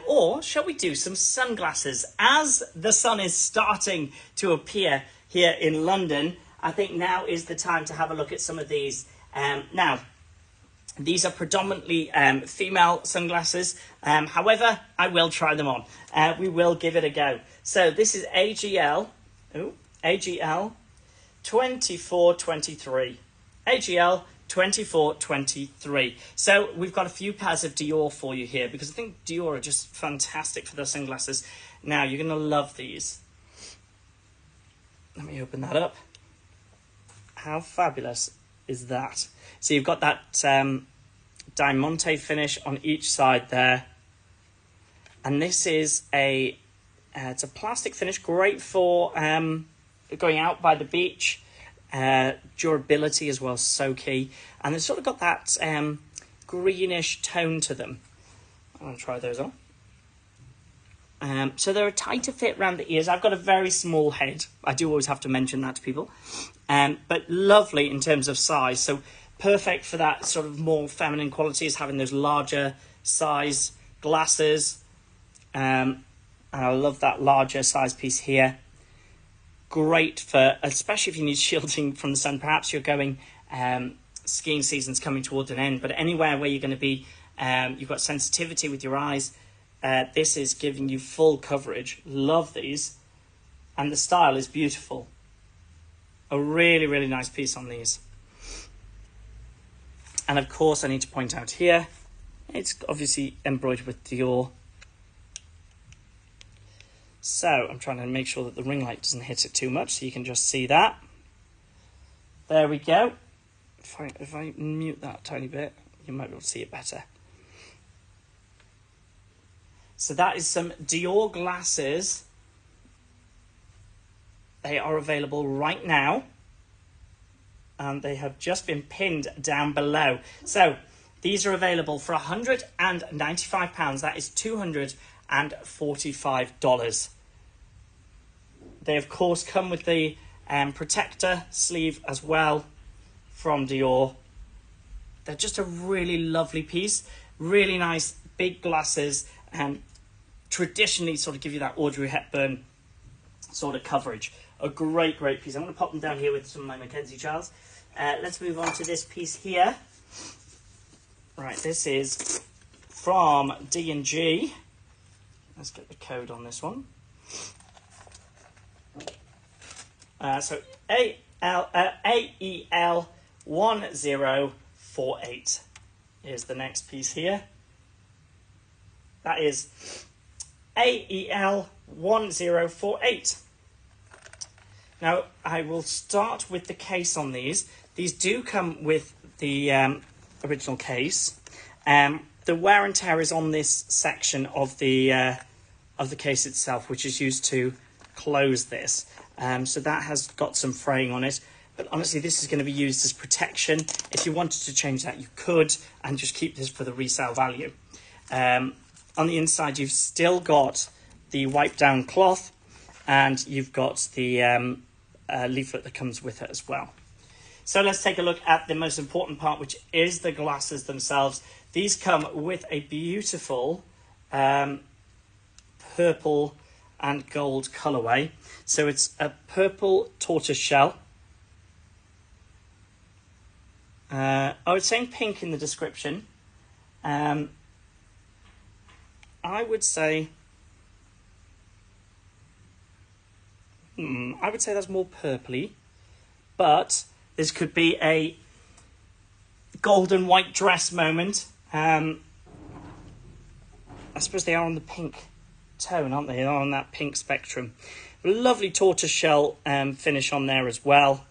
Or shall we do some sunglasses? As the sun is starting to appear here in London, I think now is the time to have a look at some of these. Now, these are predominantly female sunglasses. However, I will try them on. We will give it a go. So this is AGL 2423. AGL 2423. So we've got a few pairs of Dior for you here, because I think Dior are just fantastic for their sunglasses. Now, you're going to love these. Let me open that up. How fabulous is that? So you've got that diamante finish on each side there. And this is it's a plastic finish, great for going out by the beach. Durability as well, so key. And they've sort of got that greenish tone to them. I'm going to try those on. So they're a tighter fit around the ears. I've got a very small head. I do always have to mention that to people. But lovely in terms of size. So perfect for that sort of more feminine qualities, having those larger size glasses. And I love that larger size piece here. Great for, especially if you need shielding from the sun. Perhaps you're going, skiing season's coming towards an end, but anywhere where you're going to be, you've got sensitivity with your eyes. This is giving you full coverage. Love these. And the style is beautiful. A really, really nice piece on these. And of course, I need to point out here, it's obviously embroidered with Dior. So I'm trying to make sure that the ring light doesn't hit it too much, so you can just see that. There we go. If I mute that a tiny bit, you might be able to see it better. So that is some Dior glasses. They are available right now. And they have just been pinned down below. So these are available for £195. That is $245. They, of course, come with the protector sleeve as well from Dior. They're just a really lovely piece. Really nice, big glasses, and traditionally sort of give you that Audrey Hepburn sort of coverage. A great, great piece. I'm going to pop them down here with some of my Mackenzie Charles. Let's move on to this piece here. Right, this is from D&G. Let's get the code on this one. So AEL 1048 is the next piece here. That is AEL 1048. Now, I will start with the case on these. These do come with the original case. The wear and tear is on this section of the case itself, which is used to close this. So that has got some fraying on it. But honestly, this is going to be used as protection. If you wanted to change that, you could, and just keep this for the resale value. On the inside, you've still got the wipe down cloth, and you've got the leaflet that comes with it as well. So let's take a look at the most important part, which is the glasses themselves. These come with a beautiful purple and gold colorway. So it's a purple tortoise shell. I was saying pink in the description. I would say that's more purpley, but this could be a golden white dress moment. I suppose they are on the pink tone, aren't they? They are on that pink spectrum. Lovely tortoise shell finish on there as well.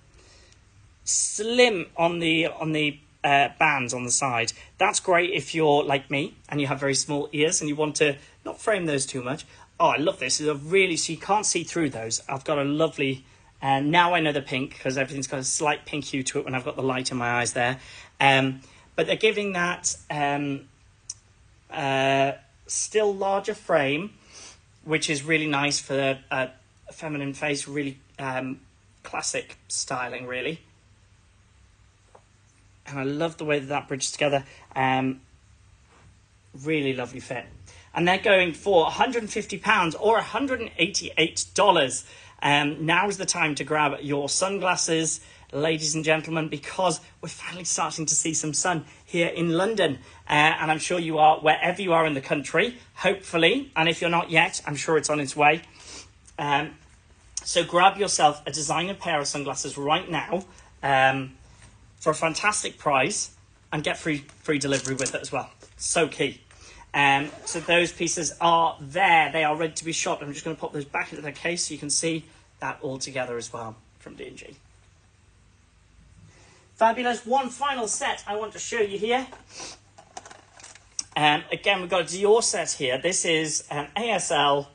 Slim on the bands on the side. That's great if you're like me and you have very small ears and you want to not frame those too much. Oh, I love this. It's a really, so you can't see through those. I've got a lovely, now I know the pink because everything's got a slight pink hue to it when I've got the light in my eyes there. But they're giving that still larger frame, which is really nice for a feminine face, really classic styling, really. And I love the way that bridges together. Really lovely fit. And they're going for £150 or $188. Now is the time to grab your sunglasses, ladies and gentlemen, because we're finally starting to see some sun here in London. And I'm sure you are wherever you are in the country, hopefully. And if you're not yet, I'm sure it's on its way. So grab yourself a designer pair of sunglasses right now for a fantastic price and get free delivery with it as well. So key. So those pieces are there. They are ready to be shot. I'm just going to pop those back into their case so you can see that all together as well from D&G. Fabulous. One final set I want to show you here. Again, we've got a Dior set here. This is an ASL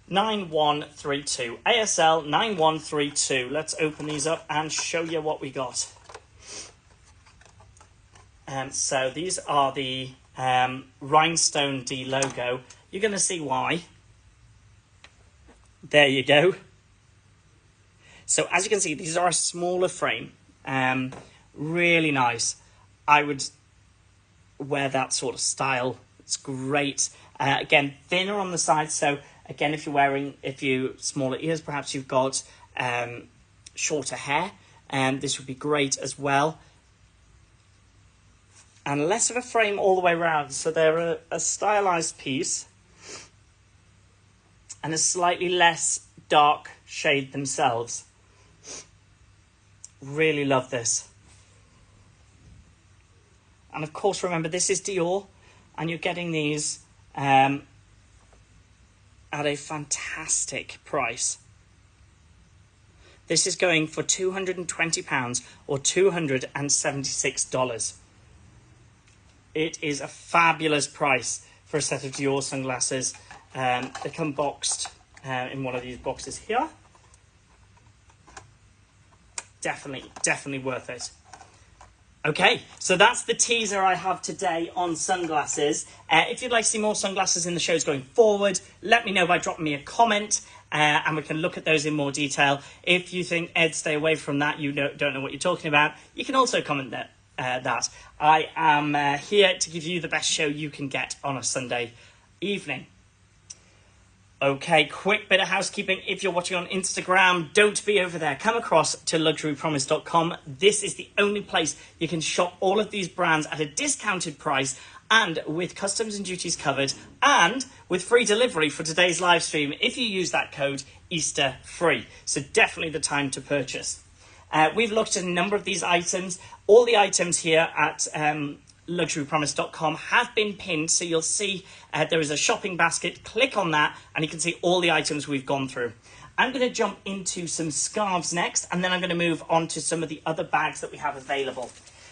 9132. ASL 9132. Let's open these up and show you what we got. So these are the Rhinestone D logo. You're going to see why. There you go. So as you can see, these are a smaller frame. Really nice. I would wear that sort of style. It's great. Again, thinner on the side. So again, if you smaller ears, perhaps you've got shorter hair, this would be great as well. And less of a frame all the way around. So they're a stylized piece and a slightly less dark shade themselves. Really love this. And of course, remember, this is Dior and you're getting these at a fantastic price. This is going for £220 or $276. It is a fabulous price for a set of Dior sunglasses. They come boxed in one of these boxes here. Definitely worth it. Okay, so that's the teaser I have today on sunglasses. If you'd like to see more sunglasses in the shows going forward, let me know by dropping me a comment and we can look at those in more detail. If you think, Ed, stay away from that, you don't know what you're talking about, you can also comment that. I am here to give you the best show you can get on a Sunday evening. Okay, quick bit of housekeeping. If you're watching on Instagram, don't be over there. Come across to luxurypromise.com. This is the only place you can shop all of these brands at a discounted price and with customs and duties covered and with free delivery for today's live stream if you use that code EasterFree. So definitely the time to purchase. We've looked at a number of these items. All the items here at luxurypromise.com have been pinned, so you'll see there is a shopping basket. Click on that and you can see all the items we've gone through. I'm going to jump into some scarves next, and then I'm going to move on to some of the other bags that we have available.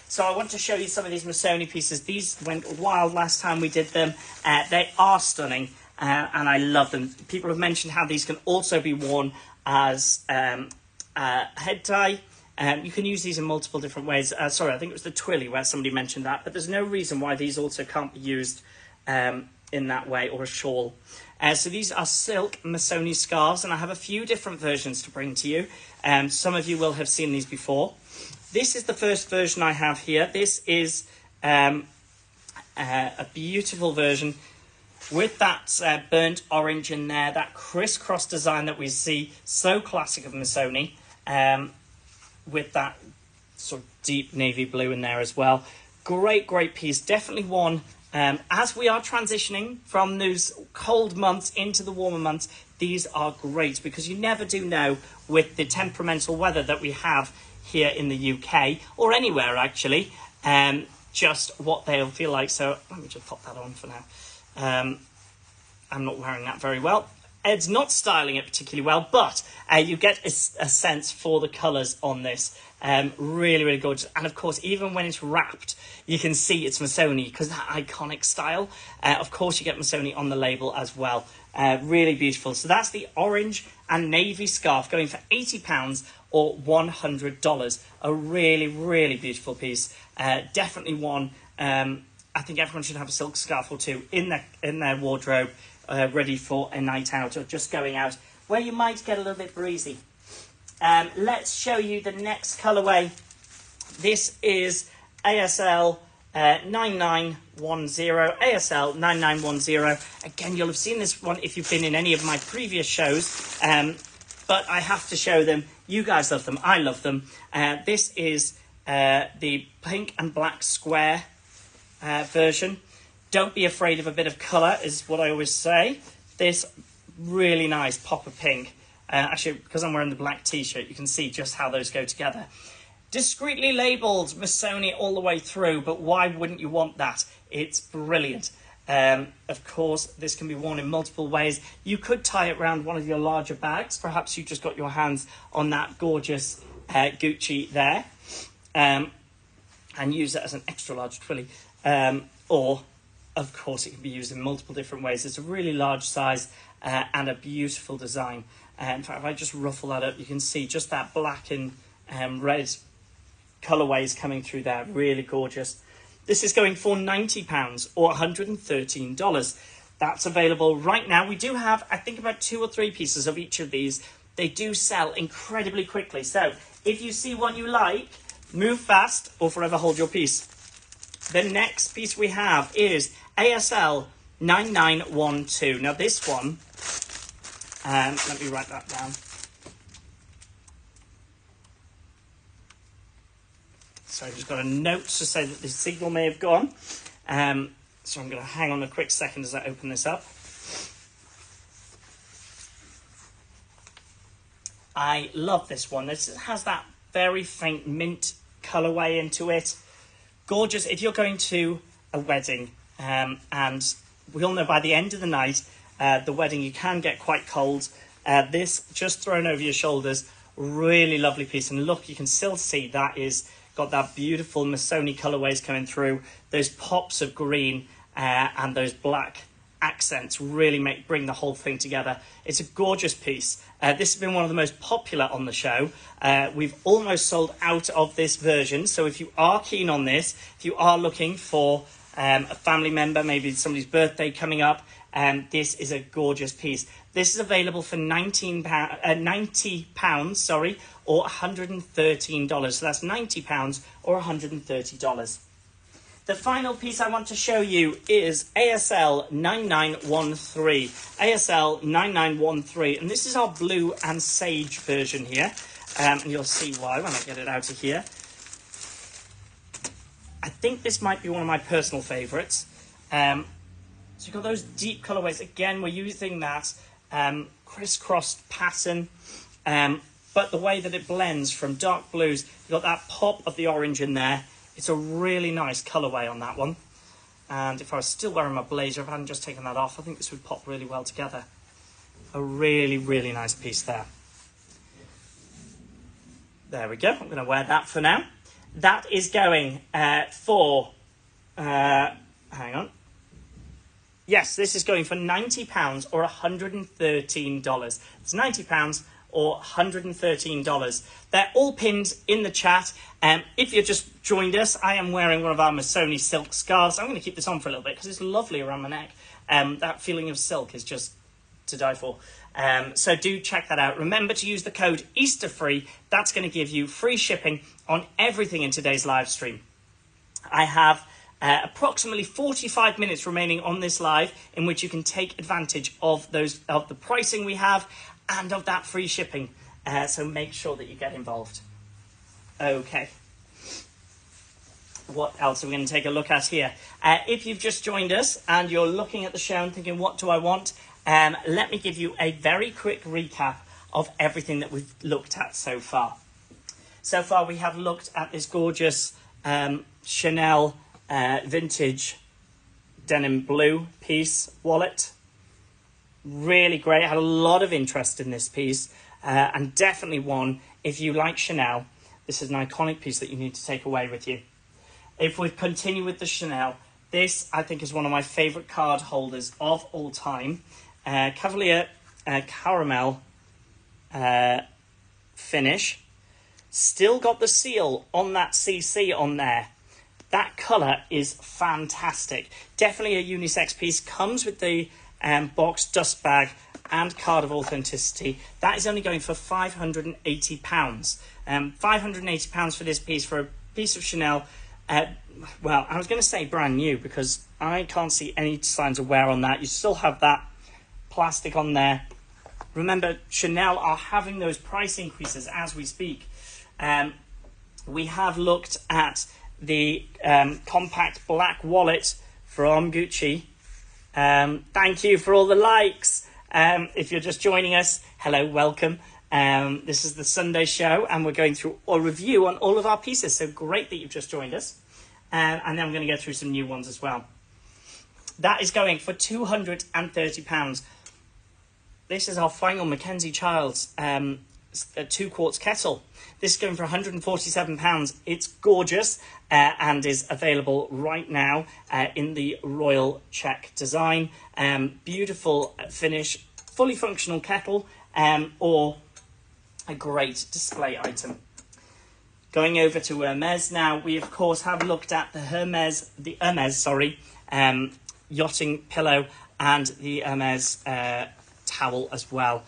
So I want to show you some of these Missoni pieces. These went wild last time we did them. They are stunning and I love them. People have mentioned how these can also be worn as head tie. You can use these in multiple different ways. Sorry, I think it was the Twilly where somebody mentioned that, but there's no reason why these also can't be used in that way, or a shawl. So these are silk Missoni scarves, and I have a few different versions to bring to you. Some of you will have seen these before. This is the first version I have here. This is a beautiful version with that burnt orange in there, that crisscross design that we see, so classic of Missoni. With that sort of deep navy blue in there as well. Great piece. Definitely one As we are transitioning from those cold months into the warmer months, these are great because you never do know with the temperamental weather that we have here in the UK or anywhere actually, just what they'll feel like. So let me just pop that on for now. I'm not wearing that very well. Ed's not styling it particularly well, but you get a sense for the colours on this. Really, really gorgeous. And of course, even when it's wrapped, you can see it's Missoni because that iconic style. Of course, you get Missoni on the label as well. Really beautiful. So that's the orange and navy scarf going for £80 or $100. A really, really beautiful piece. Definitely one. I think everyone should have a silk scarf or two in their wardrobe, ready for a night out or just going out where you might get a little bit breezy. Let's show you the next colourway. This is ASL 9910. ASL 9910. Again, you'll have seen this one if you've been in any of my previous shows, but I have to show them. You guys love them. I love them. This is the pink and black square version. Don't be afraid of a bit of colour, is what I always say. This really nice pop of pink. Actually, because I'm wearing the black t-shirt, you can see just how those go together. Discreetly labelled Missoni all the way through, but why wouldn't you want that? It's brilliant. Of course, this can be worn in multiple ways. You could tie it around one of your larger bags. Perhaps you just got your hands on that gorgeous Gucci there, and use it as an extra large twilly. Or, of course, it can be used in multiple different ways. It's a really large size and a beautiful design. In fact, if I just ruffle that up, you can see just that black and red colourways coming through there. Really gorgeous. This is going for £90 or $113. That's available right now. We do have, I think, about 2 or 3 pieces of each of these. They do sell incredibly quickly. So if you see one you like, move fast or forever hold your peace. The next piece we have is ASL 9912. Now this one, let me write that down. So I just got a note to say that the signal may have gone. So I'm going to hang on a quick second as I open this up. I love this one. This has that very faint mint colourway into it. Gorgeous if you're going to a wedding, and we all know by the end of the night, the wedding, you can get quite cold. This just thrown over your shoulders, really lovely piece. And look, you can still see that is got that beautiful Missoni colourways coming through. Those pops of green and those black accents really bring the whole thing together. It's a gorgeous piece. This has been one of the most popular on the show. We've almost sold out of this version. So if you are keen on this, if you are looking for a family member, maybe somebody's birthday coming up, this is a gorgeous piece. This is available for £90, or $113. So that's £90 or $130. The final piece I want to show you is ASL 9913. ASL 9913, and this is our blue and sage version here. And you'll see why when I get it out of here. I think this might be one of my personal favourites. So you've got those deep colourways. Again, we're using that crisscrossed pattern, but the way that it blends from dark blues, you've got that pop of the orange in there. It's a really nice colourway on that one. And if I was still wearing my blazer, if I hadn't just taken that off, I think this would pop really well together. A really, really nice piece there. There we go. I'm going to wear that for now. That is going for... hang on. Yes, this is going for £90 or $113. It's £90 or $113. They're all pinned in the chat. If you've just joined us, I am wearing one of our Missoni silk scarves. I'm going to keep this on for a little bit because it's lovely around my neck. That feeling of silk is just to die for. So do check that out. Remember to use the code EasterFree. That's going to give you free shipping on everything in today's live stream. I have approximately 45 minutes remaining on this live in which you can take advantage of the pricing we have and of that free shipping. So make sure that you get involved. Okay. what else are we going to take a look at here? If you've just joined us and you're looking at the show and thinking, what do I want? Let me give you a very quick recap of everything that we've looked at so far. So far, we have looked at this gorgeous Chanel vintage denim blue piece wallet. Really great. I had a lot of interest in this piece, and definitely one, if you like Chanel, this is an iconic piece that you need to take away with you. If we continue with the Chanel, this I think is one of my favourite card holders of all time. Cavalier caramel finish. Still got the seal on that CC on there. That colour is fantastic. Definitely a unisex piece. Comes with the box, dust bag and card of authenticity. That is only going for £580. £580 for this piece, for a piece of Chanel. Well, I was going to say brand new because I can't see any signs of wear on that. You still have that plastic on there. Remember, Chanel are having those price increases as we speak. We have looked at the compact black wallet from Gucci. Thank you for all the likes. If you're just joining us, hello, welcome. This is the Sunday show and we're going through a review on all of our pieces. So great that you've just joined us. And then I'm going to go through some new ones as well. That is going for £230. This is our final Mackenzie Childs 2 quarts kettle. This is going for £147. It's gorgeous and is available right now in the royal check design. Beautiful finish, fully functional kettle, or a great display item. Going over to Hermes now, we of course have looked at the Hermes, yachting pillow and the Hermes towel as well.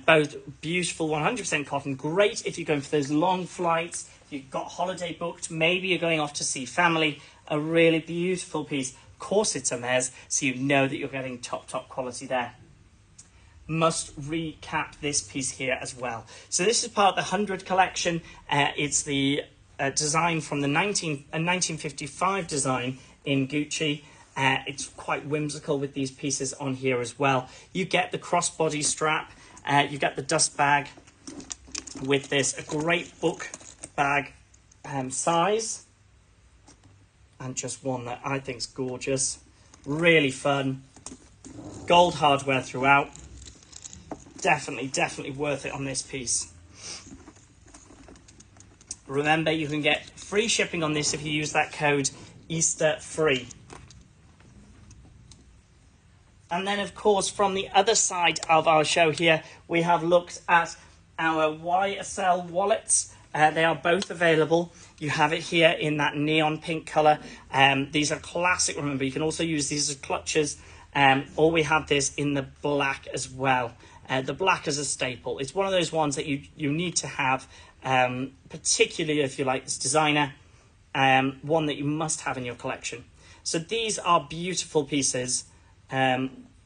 Both beautiful, 100% cotton. Great if you're going for those long flights, you've got holiday booked, maybe you're going off to see family. A really beautiful piece. Of course it's Hermes, so you know that you're getting top quality there. Must recap this piece here as well. So this is part of the 100 collection. It's the design from the 1955 design in Gucci. It's quite whimsical with these pieces on here as well. You get the crossbody strap. You get the dust bag with this. A great book bag size. And just one that I think is gorgeous. Really fun. Gold hardware throughout. Definitely worth it on this piece. Remember, you can get free shipping on this if you use that code EasterFree. And then, of course, from the other side of our show here, we have looked at our YSL wallets. They are both available. You have it here in that neon pink colour. These are classic. Remember, you can also use these as clutches. Or we have this in the black as well. The black is a staple. It's one of those ones that you need to have, particularly if you like this designer, one that you must have in your collection. So these are beautiful pieces,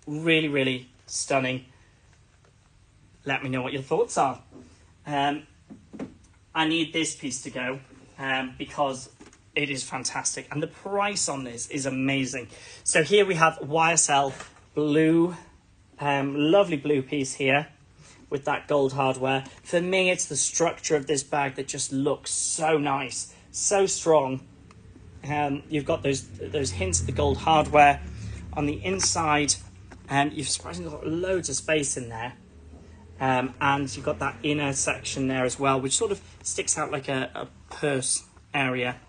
really stunning. Let me know what your thoughts are. I need this piece to go because it is fantastic. And the price on this is amazing. So here we have YSL blue. Lovely blue piece here with that gold hardware. For me, it's the structure of this bag that just looks so nice, so strong. You've got those hints of the gold hardware on the inside, and you've surprisingly got loads of space in there. And you've got that inner section there as well, which sort of sticks out like a purse area.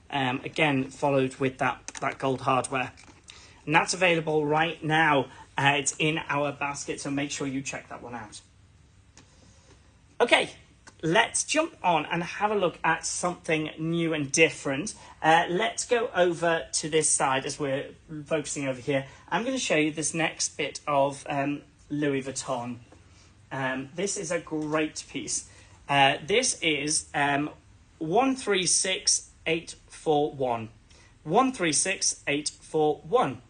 Again, followed with that gold hardware. And that's available right now. It's in our basket, so make sure you check that one out. Okay, let's jump on and have a look at something new and different. Let's go over to this side as we're focusing over here. I'm going to show you this next bit of Louis Vuitton. This is a great piece. This is 136841. 136841.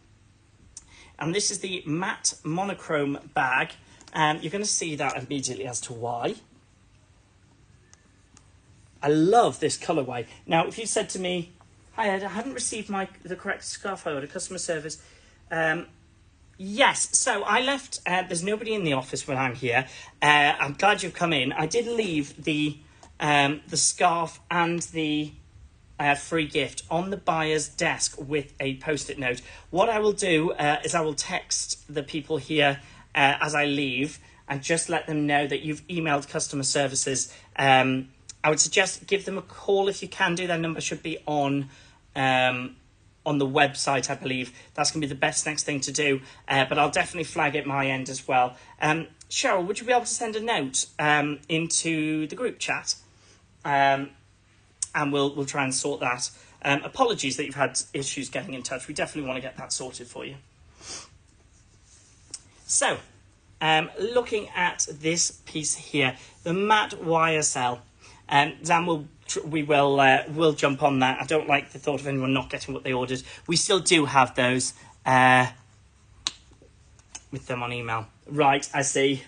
And this is the matte monochrome bag. You're going to see that immediately as to why. I love this colourway. Now, if you said to me, Hi Ed, I haven't received the correct scarf I ordered. Customer service. Yes, so I left. There's nobody in the office when I'm here. I'm glad you've come in. I did leave the scarf and the free gift on the buyer's desk with a post-it note. What I will do is I will text the people here as I leave and just let them know that you've emailed customer services. I would suggest give them a call if you can do. Their number should be on the website, I believe. That's going to be the best next thing to do. But I'll definitely flag it my end as well. Cheryl, would you be able to send a note into the group chat? And we'll try and sort that. Apologies that you've had issues getting in touch. We definitely want to get that sorted for you. So, looking at this piece here, the matte YSL. Zan we'll jump on that. I don't like the thought of anyone not getting what they ordered. We still do have those with them on email. Right, I see.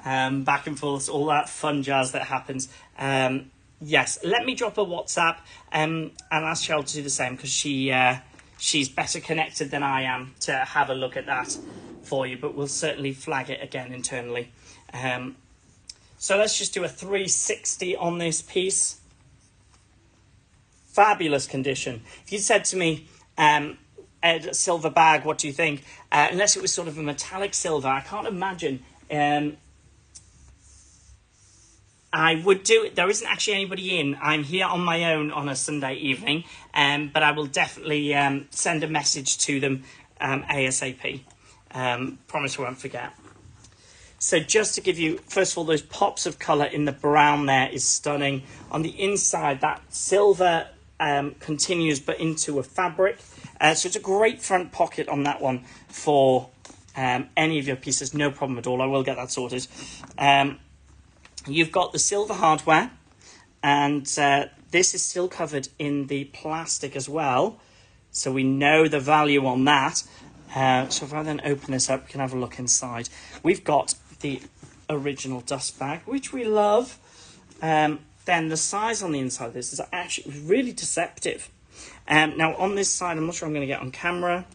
Back and forth, all that fun jazz that happens. Yes, let me drop a WhatsApp and ask Cheryl to do the same because she's better connected than I am to have a look at that for you. But we'll certainly flag it again internally. So let's just do a 360 on this piece. Fabulous condition. If you said to me, Ed, silver bag, what do you think? Unless it was sort of a metallic silver, I can't imagine. I would do it. There isn't actually anybody in. I'm here on my own on a Sunday evening, but I will definitely send a message to them ASAP. Promise I won't forget. So just to give you, first of all, those pops of colour in the brown there is stunning. On the inside, that silver continues but into a fabric. So it's a great front pocket on that one for any of your pieces, no problem at all. I will get that sorted. You've got the silver hardware, and this is still covered in the plastic as well. So we know the value on that. So if I then open this up, we can have a look inside. We've got the original dust bag, which we love. Then the size on the inside of this is actually really deceptive. Now on this side, I'm not sure I'm going to get on camera.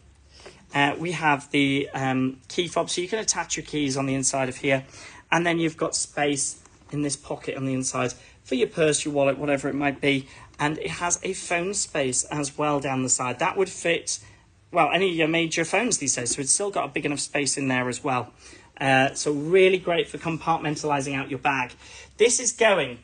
We have the key fob, so you can attach your keys on the inside of here. And then you've got space in this pocket on the inside for your purse, your wallet, whatever it might be. And it has a phone space as well down the side. That would fit, well, any of your major phones these days. So it's still got a big enough space in there as well. So really great for compartmentalising out your bag. This is going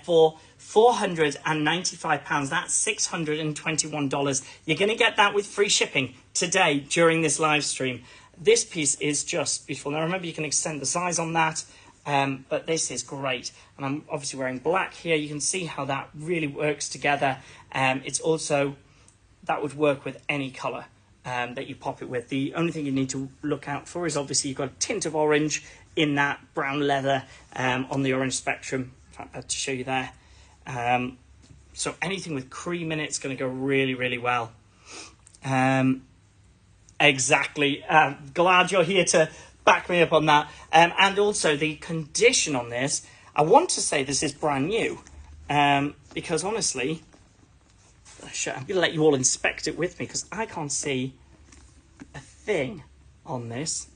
for £495. That's $621. You're going to get that with free shipping today during this live stream. This piece is just beautiful. Now remember, you can extend the size on that. But this is great, and I'm obviously wearing black here. You can see how that really works together. It's also, that would work with any colour that you pop it with. The only thing you need to look out for is obviously you've got a tint of orange in that brown leather on the orange spectrum. In fact, I had to show you there. So anything with cream in it's going to go really, really well. Exactly. Glad you're here to back me up on that. And also the condition on this, I want to say this is brand new, because honestly, I'm going to let you all inspect it with me because I can't see a thing on this.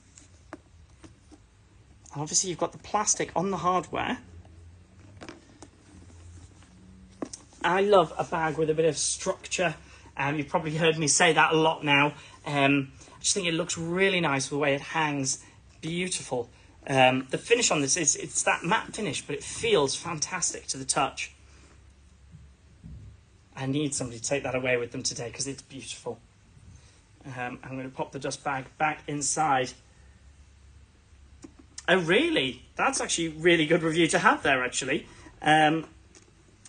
And obviously you've got the plastic on the hardware. I love a bag with a bit of structure. You've probably heard me say that a lot now. I just think it looks really nice the way it hangs. Beautiful. The finish on this is, it's that matte finish, but it feels fantastic to the touch. I need somebody to take that away with them today because it's beautiful. I'm going to pop the dust bag back inside. Oh, really? That's actually a really good review to have there, actually.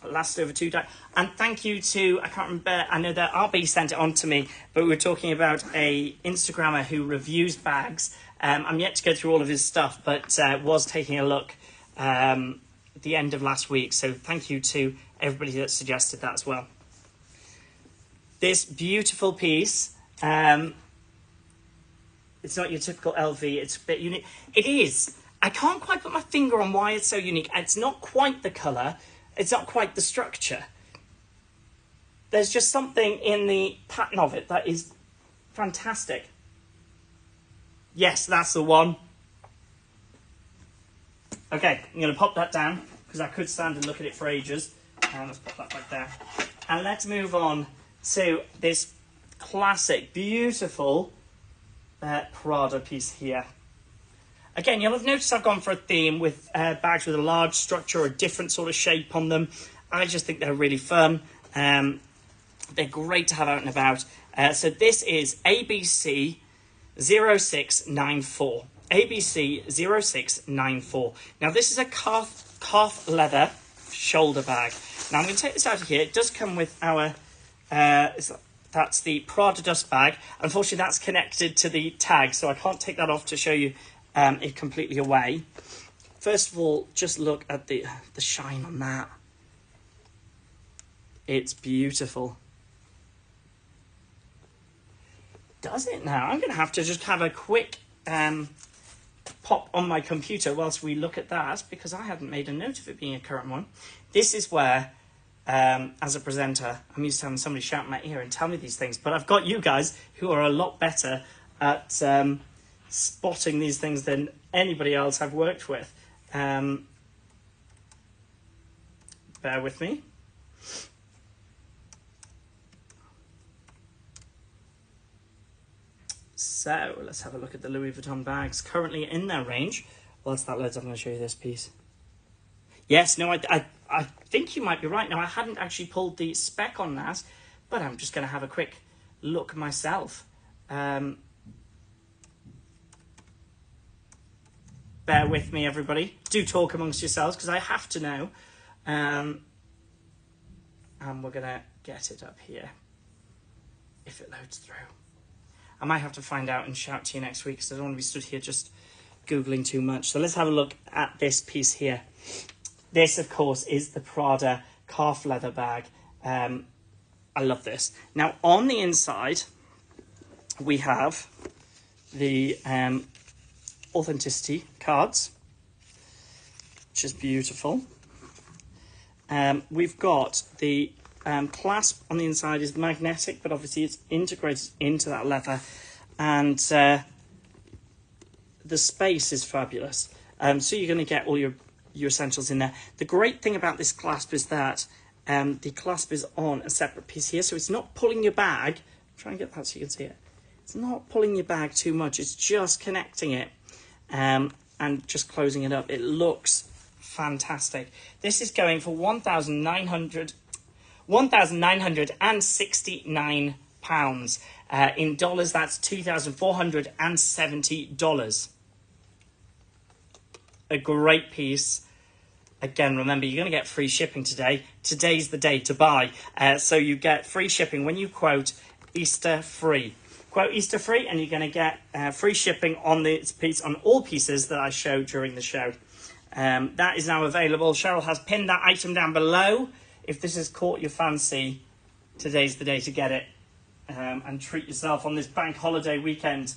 Lasted over 2 days. And thank you to, I can't remember, I know that RB sent it on to me, but we were talking about a Instagrammer who reviews bags. I'm yet to go through all of his stuff, but was taking a look at the end of last week. So thank you to everybody that suggested that as well. This beautiful piece, it's not your typical LV, it's a bit unique. It is. I can't quite put my finger on why it's so unique. It's not quite the colour, it's not quite the structure. there's just something in the pattern of it that is fantastic. Yes, that's the one. Okay, I'm going to pop that down because I could stand and look at it for ages. And let's pop that back there. And let's move on to this classic, beautiful Prada piece here. Again, you'll have noticed I've gone for a theme with bags with a large structure or a different sort of shape on them. I just think they're really fun. They're great to have out and about. So this is ABC 0694. ABC 0694. Now this is a calf leather shoulder bag. Now I'm going to take this out of here. It does come with our, that's the Prada dust bag. Unfortunately that's connected to the tag, so I can't take that off to show you it completely away. First of all, just look at the shine on that. It's beautiful. Does it now? I'm going to have to just have a quick pop on my computer whilst we look at that, because I hadn't made a note of it being a current one. This is where, as a presenter, I'm used to having somebody shout in my ear and tell me these things, but I've got you guys who are a lot better at spotting these things than anybody else I've worked with. Bear with me. So let's have a look at the Louis Vuitton bags currently in their range. Whilst that loads, I'm going to show you this piece. Yes, no, I think you might be right. Now, I hadn't actually pulled the spec on that, but I'm just going to have a quick look myself. Bear with me, everybody. Do talk amongst yourselves, because I have to know. And we're going to get it up here, if it loads through. I might have to find out and shout to you next week, because I don't want to be stood here just Googling too much. So let's have a look at this piece here. This, of course, is the Prada calf leather bag. I love this. Now, on the inside, we have the authenticity cards, which is beautiful. We've got the clasp on the inside is magnetic, but obviously it's integrated into that leather, and the space is fabulous. So you're going to get all your essentials in there. The great thing about this clasp is that the clasp is on a separate piece here, so it's not pulling your bag. Try and get that so you can see it. It's not pulling your bag too much. It's just connecting it and just closing it up. It looks fantastic. This is going for £1,969. In dollars, that's $2,470. A great piece. Again, remember, you're going to get free shipping today. Today's the day to buy. So you get free shipping when you quote Easter free. Quote Easter free, and you're going to get free shipping on this piece, on all pieces that I show during the show. That is now available. Cheryl has pinned that item down below. If this has caught your fancy, today's the day to get it and treat yourself on this bank holiday weekend.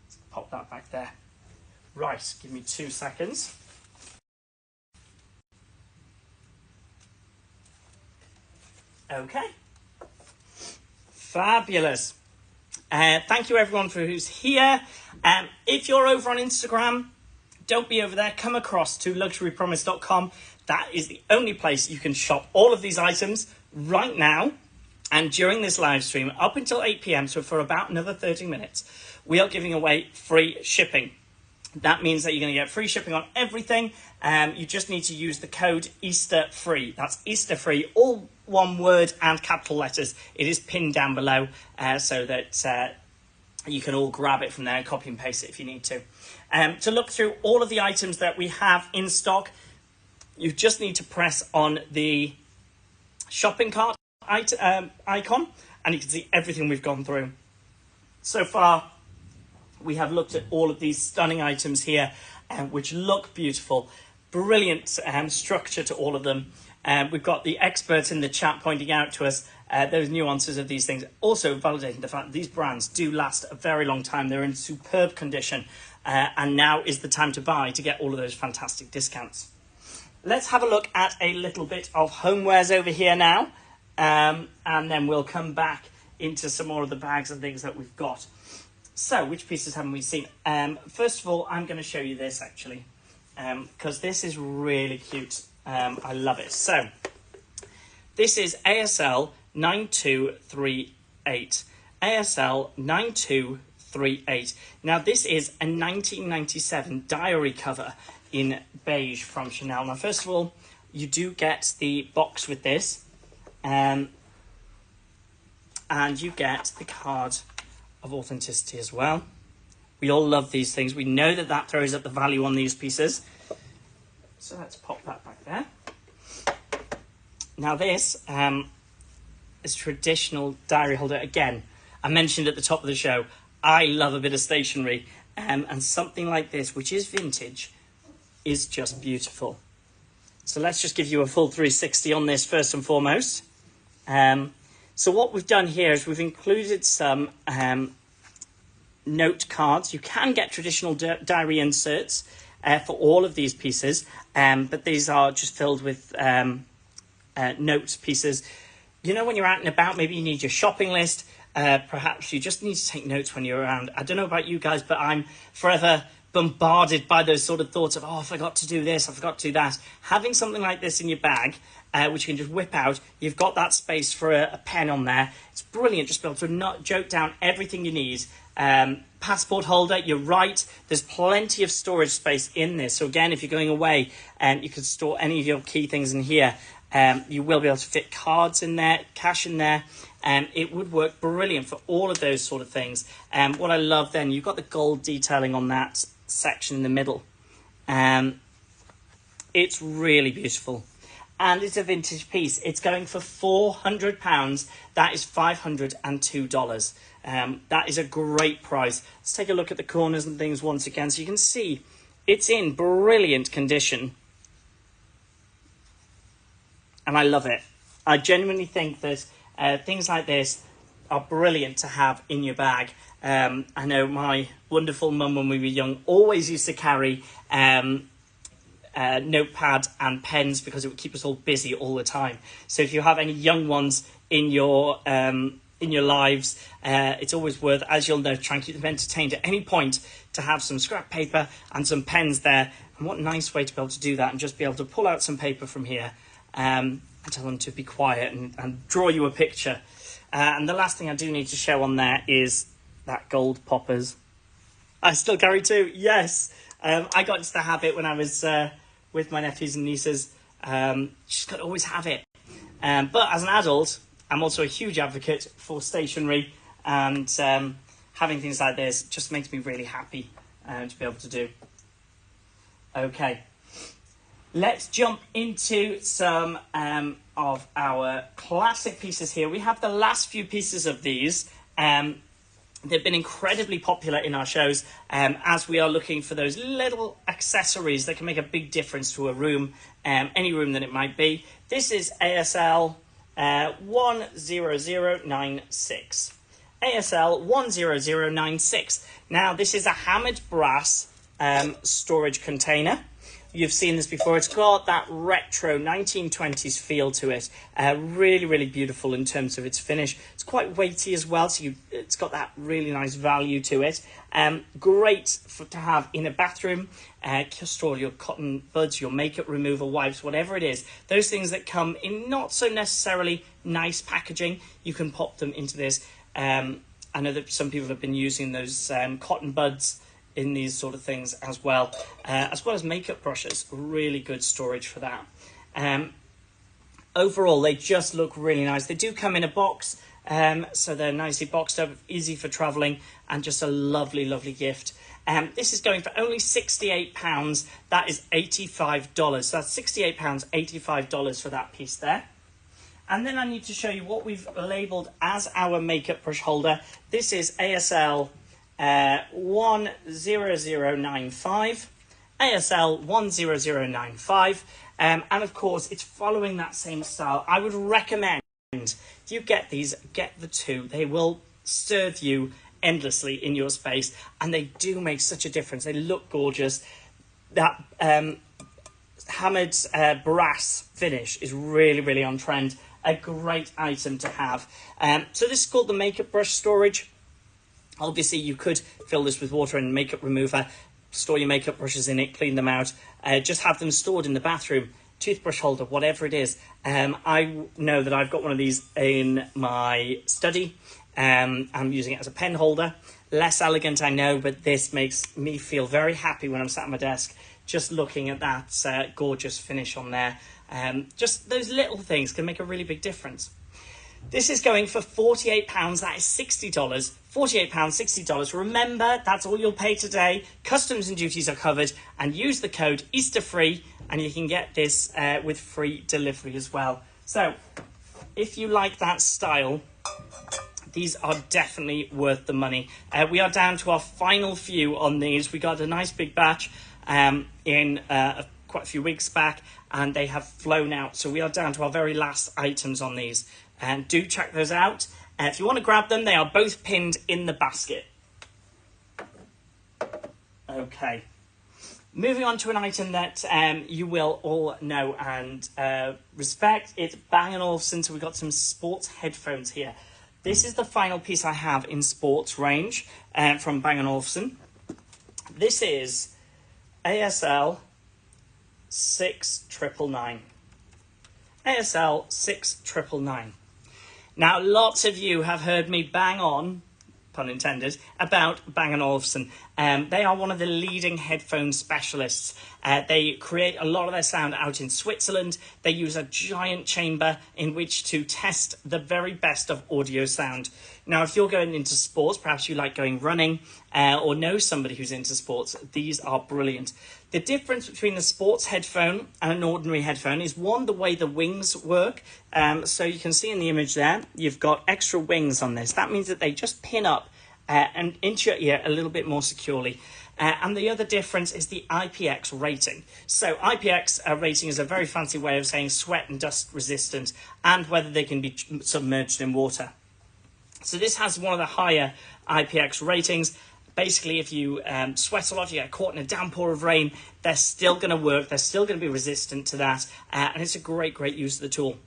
Let's pop that back there. Right, give me 2 seconds. Okay. Fabulous. Thank you everyone for who's here. If you're over on Instagram, don't be over there. Come across to luxurypromise.com. That is the only place you can shop all of these items right now. And during this live stream, up until 8 p.m, so for about another 30 minutes, we are giving away free shipping. That means that you're going to get free shipping on everything. You just need to use the code EasterFree. That's EasterFree, all one word and capital letters. It is pinned down below so that you can all grab it from there and copy and paste it if you need to. To look through all of the items that we have in stock, you just need to press on the shopping cart icon, and you can see everything we've gone through. So far, we have looked at all of these stunning items here, which look beautiful. Brilliant structure to all of them. We've got the experts in the chat pointing out to us those nuances of these things. Also validating the fact that these brands do last a very long time. They're in superb condition. And now is the time to buy to get all of those fantastic discounts. Let's have a look at a little bit of homewares over here now. and then we'll come back into some more of the bags and things that we've got. So, which pieces haven't we seen? First of all, I'm going to show you this, actually, because this is really cute. I love it. So, this is ASL 9238. ASL 9238. Now, this is a 1997 diary cover in beige from Chanel. Now, first of all, you do get the box with this, and you get the card of authenticity as well. We all love these things. We know that that throws up the value on these pieces. So let's pop that back there. Now this is traditional diary holder. Again, I mentioned at the top of the show, I love a bit of stationery, and something like this, which is vintage, is just beautiful. So let's just give you a full 360 on this first and foremost. So what we've done here is we've included some note cards. You can get traditional diary inserts for all of these pieces, but these are just filled with note pieces. You know, when you're out and about, maybe you need your shopping list. Perhaps you just need to take notes when you're around. I don't know about you guys, but I'm forever bombarded by those sort of thoughts of, oh, I forgot to do this, I forgot to do that. Having something like this in your bag, which you can just whip out, you've got that space for a pen on there. It's brilliant just to be able to not joke down everything you need. Passport holder, you're right, there's plenty of storage space in this. So again, if you're going away, you can store any of your key things in here. You will be able to fit cards in there, cash in there. It would work brilliant for all of those sort of things. What I love then, you've got the gold detailing on that section in the middle. It's really beautiful. And it's a vintage piece. It's going for £400. That is $502. That is a great price. Let's take a look at the corners and things once again. So you can see it's in brilliant condition. And I love it. I genuinely think that things like this are brilliant to have in your bag. I know my wonderful mum, when we were young, always used to carry notepad and pens because it would keep us all busy all the time. So if you have any young ones in your lives, it's always worth, as you'll know, try and keep them entertained at any point, to have some scrap paper and some pens there. And what a nice way to be able to do that, and just be able to pull out some paper from here and tell them to be quiet and draw you a picture. And the last thing I do need to show on there is that gold poppers. I still carry two, yes. I got into the habit when I was with my nephews and nieces. Just got to always have it. But as an adult, I'm also a huge advocate for stationery, and having things like this just makes me really happy to be able to do. Okay, let's jump into some of our classic pieces here. We have the last few pieces of these. They've been incredibly popular in our shows as we are looking for those little accessories that can make a big difference to a room, any room that it might be. This is ASL 10096. ASL 10096. Now, this is a hammered brass storage container. You've seen this before. It's got that retro 1920s feel to it. Really, really beautiful in terms of its finish. It's quite weighty as well, so it's got that really nice value to it. Great to have in a bathroom. Store your cotton buds, your makeup remover wipes, whatever it is. Those things that come in not so necessarily nice packaging, you can pop them into this. I know that some people have been using those cotton buds in these sort of things as well as makeup brushes. Really good storage for that. Overall, they just look really nice. They do come in a box, so they're nicely boxed up, easy for traveling, and just a lovely, lovely gift. This is going for only £68. That is $85. So that's £68, $85 for that piece there. And then I need to show you what we've labelled as our makeup brush holder. This is ASL 10095, ASL 10095, and of course it's following that same style. I would recommend if you get these, get the two. They will serve you endlessly in your space, and they do make such a difference. They look gorgeous. That hammered brass finish is really, really on trend a great item to have. So this is called the makeup brush storage. Obviously, you could fill this with water and makeup remover, store your makeup brushes in it, clean them out, just have them stored in the bathroom, toothbrush holder, whatever it is. I know that I've got one of these in my study. I'm using it as a pen holder. Less elegant, I know, but this makes me feel very happy when I'm sat at my desk, just looking at that gorgeous finish on there. Just those little things can make a really big difference. This is going for £48. That is $60. £48, $60. Remember, that's all you'll pay today. Customs and duties are covered. And use the code EasterFree, and you can get this with free delivery as well. So, if you like that style, these are definitely worth the money. We are down to our final few on these. We got a nice big batch in quite a few weeks back, and they have flown out. So we are down to our very last items on these. And do check those out. If you want to grab them, they are both pinned in the basket. Okay. Moving on to an item that you will all know and respect. It's Bang & Olufsen. So we've got some sports headphones here. This is the final piece I have in sports range from Bang & Olufsen. This is ASL 6999. ASL 6999. Now, lots of you have heard me bang on, pun intended, about Bang & Olufsen. They are one of the leading headphone specialists. They create a lot of their sound out in Switzerland. They use a giant chamber in which to test the very best of audio sound. Now, if you're going into sports, perhaps you like going running or know somebody who's into sports, these are brilliant. The difference between the sports headphone and an ordinary headphone is, one, the way the wings work. So you can see in the image there, you've got extra wings on this. That means that they just pin up and into your ear a little bit more securely. And the other difference is the IPX rating. So IPX rating is a very fancy way of saying sweat and dust resistant, and whether they can be submerged in water. So this has one of the higher IPX ratings. Basically, if you sweat a lot, you get caught in a downpour of rain, they're still going to work. They're still going to be resistant to that. And it's a great use of the tool.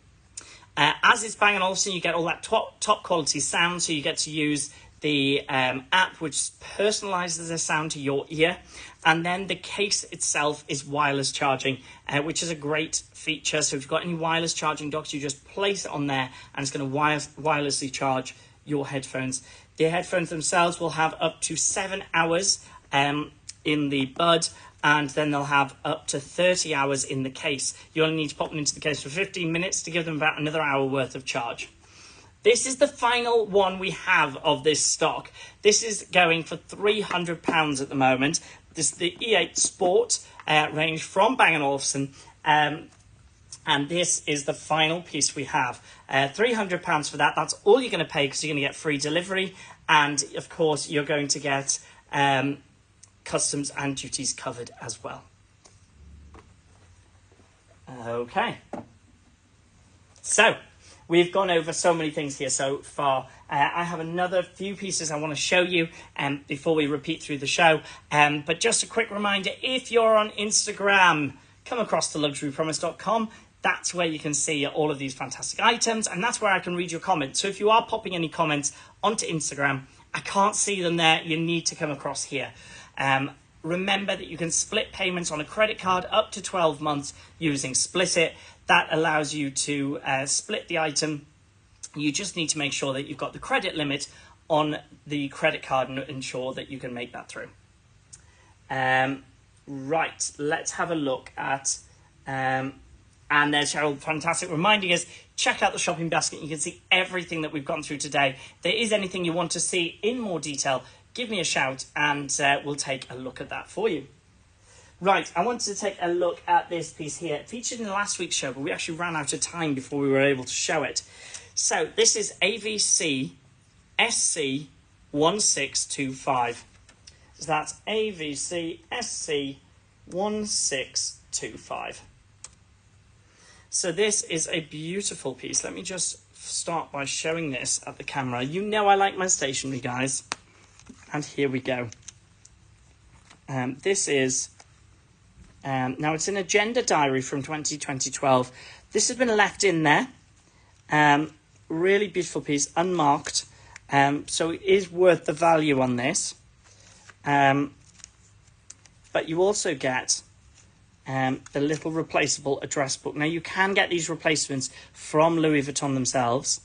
As it's Bang & Olufsen, you get all that top quality sound. So you get to use the app, which personalizes the sound to your ear. And then the case itself is wireless charging, which is a great feature. So if you've got any wireless charging docks, you just place it on there and it's going to wirelessly charge your headphones. The headphones themselves will have up to 7 hours in the bud, and then they'll have up to 30 hours in the case. You only need to pop them into the case for 15 minutes to give them about another hour worth of charge. This is the final one we have of this stock. This is going for £300 at the moment. This is the E8 Sport range from Bang & Olufsen. And this is the final piece we have. £300 for that. That's all you're going to pay, because you're going to get free delivery. And, of course, you're going to get customs and duties covered as well. Okay. So, we've gone over so many things here so far. I have another few pieces I want to show you before we repeat through the show. But just a quick reminder, if you're on Instagram, come across to luxurypromise.com. That's where you can see all of these fantastic items, and that's where I can read your comments. So if you are popping any comments onto Instagram, I can't see them there. You need to come across here. Remember that you can split payments on a credit card up to 12 months using Split It. That allows you to split the item. You just need to make sure that you've got the credit limit on the credit card and ensure that you can make that through. Right, let's have a look at... and there's Cheryl, fantastic, reminding us, check out the shopping basket. You can see everything that we've gone through today. If there is anything you want to see in more detail, give me a shout and we'll take a look at that for you. Right, I wanted to take a look at this piece here. It featured in last week's show, but we actually ran out of time before we were able to show it. So this is AVC SC 1625. So that's AVC SC 1625. So this is a beautiful piece. Let me just start by showing this at the camera. You know I like my stationery, guys. And here we go. This is... now, it's an agenda diary from 2012. This has been left in there Really beautiful piece, unmarked. So it is worth the value on this. But you also get the little replaceable address book. Now, you can get these replacements from Louis Vuitton themselves.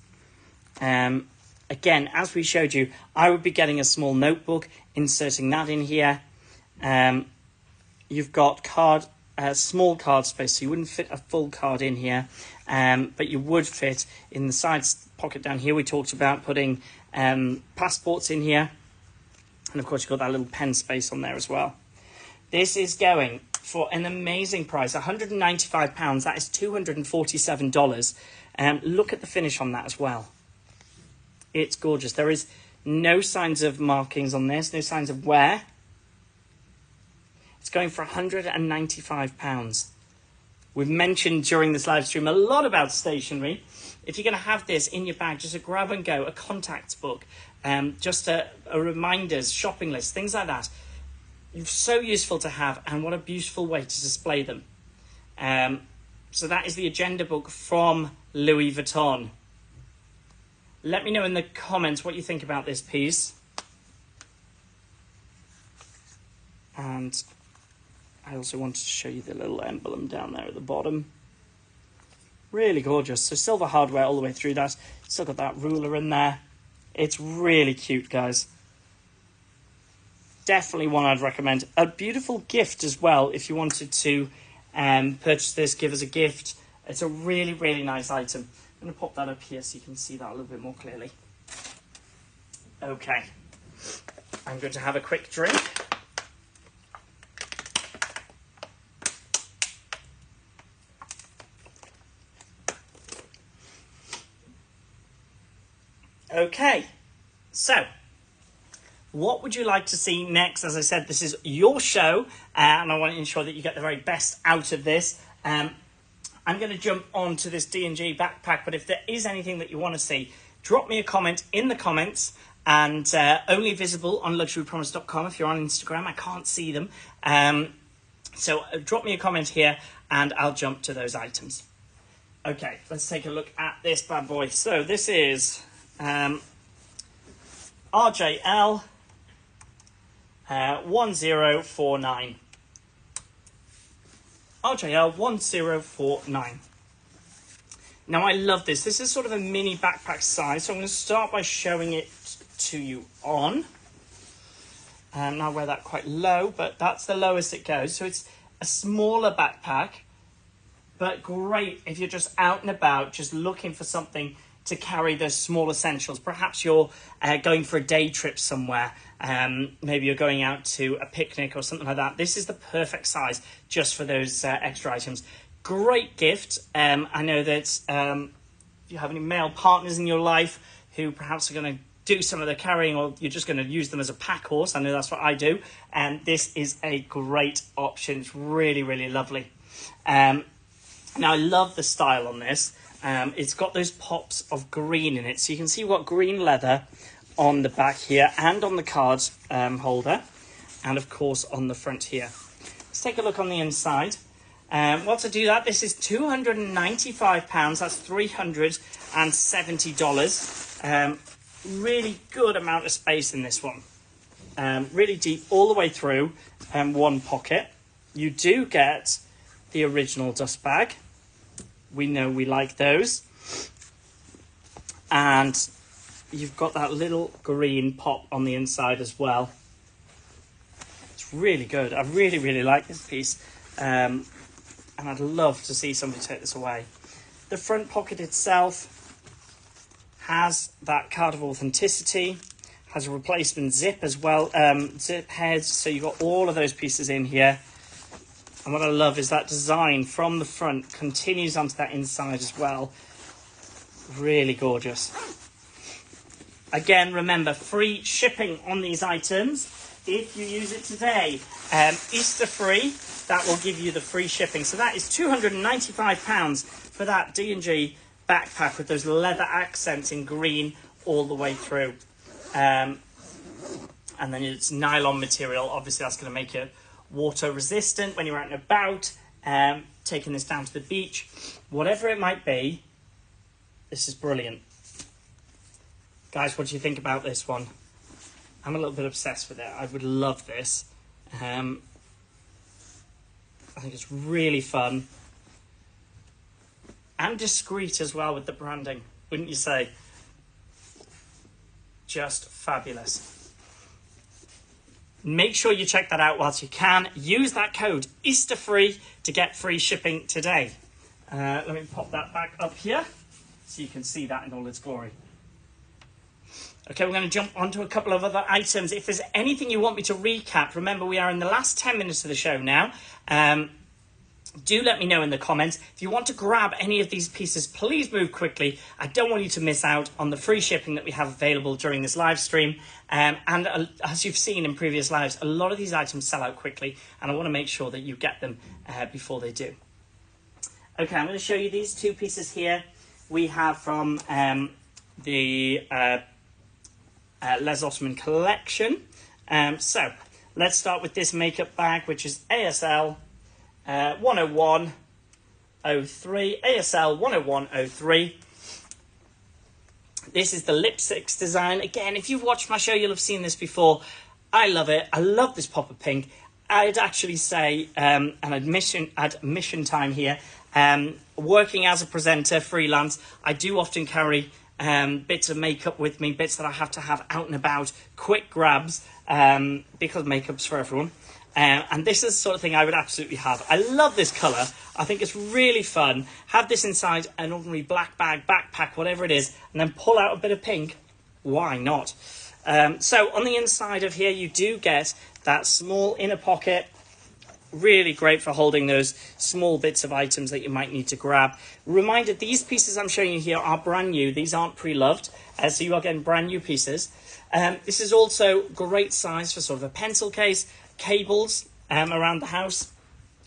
Again, as we showed you, I would be getting a small notebook, inserting that in here. You've got small card space, so you wouldn't fit a full card in here, but you would fit in the side pocket down here. We talked about putting passports in here, and of course you've got that little pen space on there as well. This is going for an amazing price, £195. That is $247. Look at the finish on that as well. It's gorgeous. There is no signs of markings on this, no signs of wear. It's going for £195. We've mentioned during this live stream a lot about stationery. If you're going to have this in your bag, just a grab and go, a contacts book, just a reminders, shopping list, things like that. It's so useful to have, and what a beautiful way to display them. So that is the agenda book from Louis Vuitton. Let me know in the comments what you think about this piece. And I also wanted to show you the little emblem down there at the bottom. Really gorgeous. So silver hardware all the way through that. Still got that ruler in there. It's really cute, guys. Definitely one I'd recommend. A beautiful gift as well if you wanted to purchase this, give as a gift. It's a really, really nice item. I'm going to pop that up here so you can see that a little bit more clearly. Okay. I'm going to have a quick drink. Okay, so what would you like to see next? As I said, this is your show, and I want to ensure that you get the very best out of this. I'm going to jump on to this D&G backpack, but if there is anything that you want to see, drop me a comment in the comments, and only visible on luxurypromise.com. If you're on Instagram, I can't see them. So drop me a comment here, and I'll jump to those items. Okay, let's take a look at this bad boy. So this is RJL 1049. RJL 1049. Now I love this. This is sort of a mini backpack size, so I'm going to start by showing it to you on. And I wear that quite low, but that's the lowest it goes. So it's a smaller backpack, but great if you're just out and about, just looking for something to carry those small essentials. Perhaps you're going for a day trip somewhere. Maybe you're going out to a picnic or something like that. This is the perfect size just for those extra items. Great gift. I know that if you have any male partners in your life who perhaps are going to do some of the carrying, or you're just going to use them as a pack horse. I know that's what I do. And this is a great option. It's really, really lovely. Now, I love the style on this. It's got those pops of green in it. So you can see what green leather on the back here and on the card holder. And, of course, on the front here. Let's take a look on the inside. Well, to do that, this is £295. That's $370. Really good amount of space in this one. Really deep all the way through, one pocket. You do get the original dust bag. We know we like those. And you've got that little green pop on the inside as well. It's really good. I really, really like this piece. And I'd love to see somebody take this away. The front pocket itself has that card of authenticity, has a replacement zip as well, zip heads, so you've got all of those pieces in here. And what I love is that design from the front continues onto that inside as well. Really gorgeous. Again, remember, free shipping on these items if you use it today. Easter free, that will give you the free shipping. So that is £295 for that D&G backpack with those leather accents in green all the way through. And then it's nylon material. Obviously, that's going to make it water resistant when you're out and about, taking this down to the beach. Whatever it might be, This is brilliant. Guys, what do you think about this one? I'm a little bit obsessed with it. I would love this. I think it's really fun. And discreet as well with the branding, wouldn't you say? Just fabulous. Make sure you check that out whilst you can. Use that code EasterFree to get free shipping today. Let me pop that back up here so you can see that in all its glory. Okay, we're going to jump onto a couple of other items. If there's anything you want me to recap, remember we are in the last 10 minutes of the show now. Do let me know in the comments. If you want to grab any of these pieces, please move quickly. I don't want you to miss out on the free shipping that we have available during this live stream. And as you've seen in previous lives, a lot of these items sell out quickly, and I want to make sure that you get them before they do. Okay, I'm going to show you these two pieces here. We have from the Les Ottoman collection. So let's start with this makeup bag, which is ASL 10103, ASL 10103. This is the lipsticks design. Again, if you've watched my show, you'll have seen this before. I love it. I love this pop of pink. I'd actually say, an admission time here, working as a presenter, freelance, I do often carry bits of makeup with me, bits that I have to have out and about, quick grabs, because makeup's for everyone. And this is the sort of thing I would absolutely have. I love this colour. I think it's really fun. Have this inside an ordinary black bag, backpack, whatever it is, and then pull out a bit of pink. Why not? So on the inside of here, you do get that small inner pocket. Really great for holding those small bits of items that you might need to grab. Reminder, these pieces I'm showing you here are brand new. These aren't pre-loved, so you are getting brand new pieces. This is also great size for sort of a pencil case, cables around the house.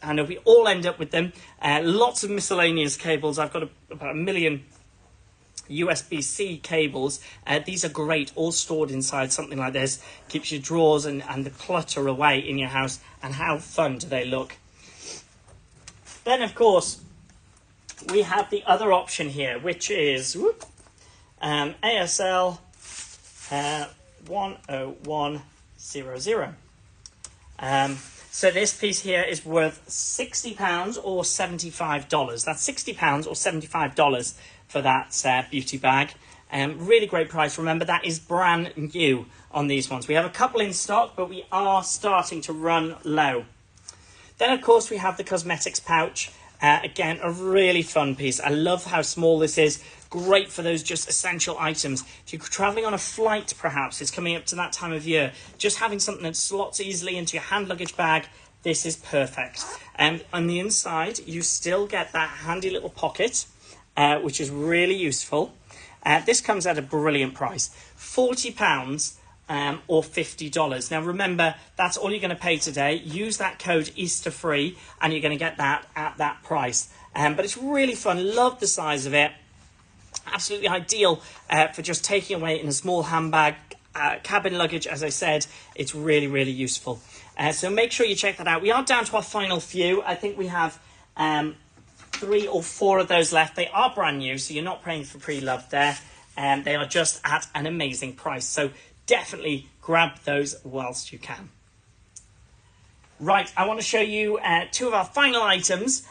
I know we all end up with them. Lots of miscellaneous cables. I've got about 1 million USB-C cables. These are great, all stored inside something like this. Keeps your drawers and the clutter away in your house. And how fun do they look? Then, of course, we have the other option here, which is ASL 10100. So this piece here is worth £60 or $75. That's £60 or $75 for that beauty bag. Really great price. Remember, that is brand new on these ones. We have a couple in stock, but we are starting to run low. Then, of course, we have the cosmetics pouch. Again, a really fun piece. I love how small this is. Great for those just essential items. If you're traveling on a flight, perhaps, it's coming up to that time of year, just having something that slots easily into your hand luggage bag, this is perfect. And on the inside, you still get that handy little pocket, which is really useful. This comes at a brilliant price, £40 or $50. Now remember, that's all you're going to pay today. Use that code EasterFree and you're going to get that at that price. But it's really fun. Love the size of it. Absolutely ideal for just taking away in a small handbag, cabin luggage. As I said, it's really, really useful. So make sure you check that out. We are down to our final few. I think we have 3 or 4 of those left. They are brand new, so you're not paying for pre-loved there. They are just at an amazing price. So definitely grab those whilst you can. Right, I want to show you 2 of our final items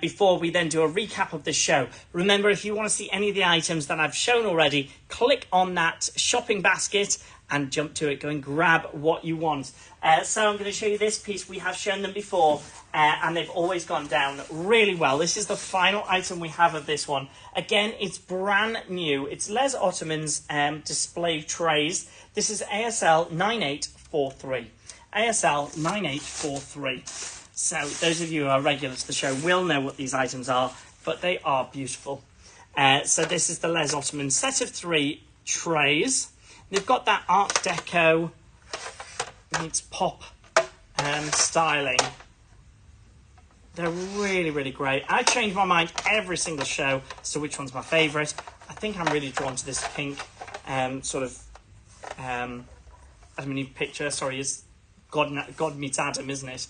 before we then do a recap of the show. Remember, if you want to see any of the items that I've shown already, click on that shopping basket and jump to it. Go and grab what you want. So I'm going to show you this piece. We have shown them before and they've always gone down really well. This is the final item we have of this one. Again, it's brand new. It's Les Ottoman's display trays. This is ASL 9843. ASL 9843. So those of you who are regular to the show will know what these items are, but they are beautiful. So this is the Les Ottoman set of 3 trays. They've got that Art Deco meets pop styling. They're really, really great. I change my mind every single show as to which one's my favourite. I think I'm really drawn to this pink sort of picture. Sorry, it's God Meets Adam, isn't it?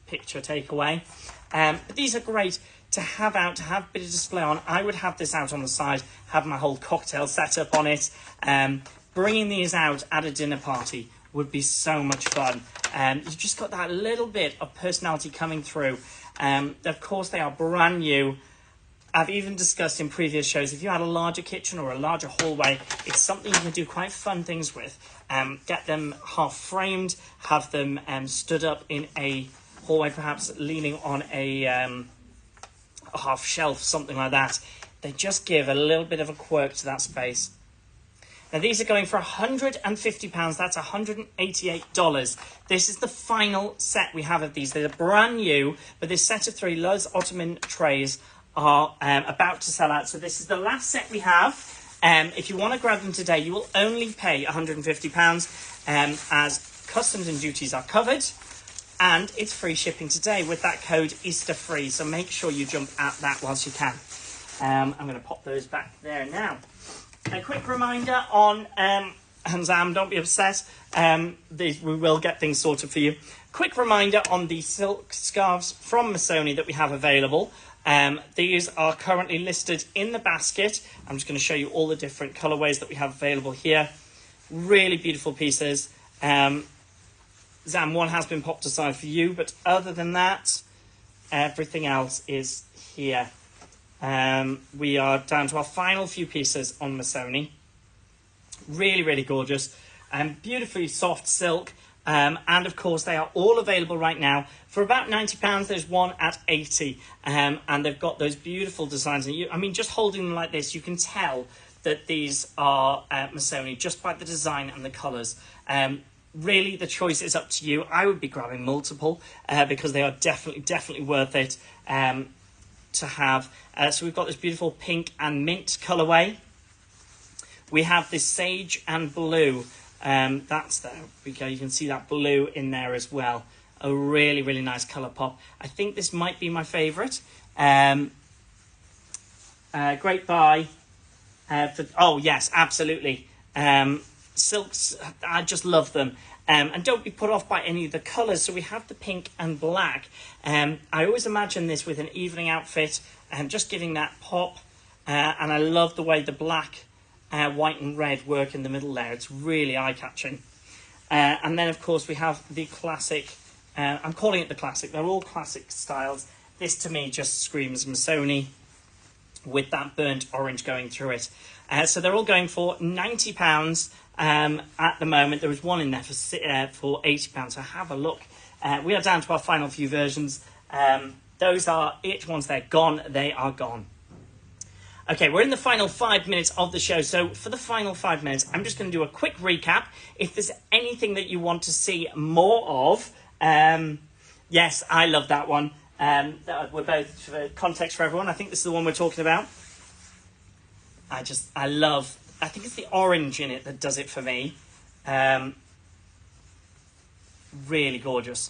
Picture takeaway. But these are great to have out, to have a bit of display on. I would have this out on the side, have my whole cocktail set up on it. Bringing these out at a dinner party would be so much fun. You've just got that little bit of personality coming through. Of course, they are brand new. I've even discussed in previous shows, if you had a larger kitchen or a larger hallway, it's something you can do quite fun things with. Get them half framed, have them stood up in a hallway, perhaps leaning on a half shelf, something like that. They just give a little bit of a quirk to that space. Now these are going for £150, that's $188. This is the final set we have of these. They're brand new, but this set of 3 Luz Ottoman trays are about to sell out. So this is the last set we have. If you want to grab them today, you will only pay £150 as customs and duties are covered. And it's free shipping today with that code EasterFree. So make sure you jump at that whilst you can. I'm going to pop those back there now. A quick reminder on, and Zam, don't be upset, we will get things sorted for you. Quick reminder on the silk scarves from Missoni that we have available. These are currently listed in the basket. I'm just going to show you all the different colourways that we have available here. Really beautiful pieces. Zam, one has been popped aside for you, but other than that, everything else is here. We are down to our final few pieces on Missoni. Really, really gorgeous. Beautifully soft silk. And of course, they are all available right now for about £90. There's one at £80. And they've got those beautiful designs. And I mean, just holding them like this, you can tell that these are Missoni just by the design and the colours. Really, the choice is up to you. I would be grabbing multiple because they are definitely worth it to have. So we've got this beautiful pink and mint colourway. We have this sage and blue. That's there. We go. You can see that blue in there as well. A really, really nice colour pop. I think this might be my favourite. Great buy. Oh, yes, absolutely. Silks, I just love them. And don't be put off by any of the colours. So we have the pink and black. I always imagine this with an evening outfit, just giving that pop. And I love the way the black, white and red work in the middle there. It's really eye-catching. And then, of course, we have the classic. I'm calling it the classic. They're all classic styles. This, to me, just screams Missoni with that burnt orange going through it. So they're all going for £90 at the moment. There was one in there for £80, so have a look. We are down to our final few versions. Those are it. Once they're gone, they are gone. Okay, we're in the final 5 minutes of the show. So for the final 5 minutes, I'm just going to do a quick recap. If there's anything that you want to see more of, yes, I love that one. We're both, for context for everyone, I think this is the one we're talking about. I think it's the orange in it that does it for me. Really gorgeous.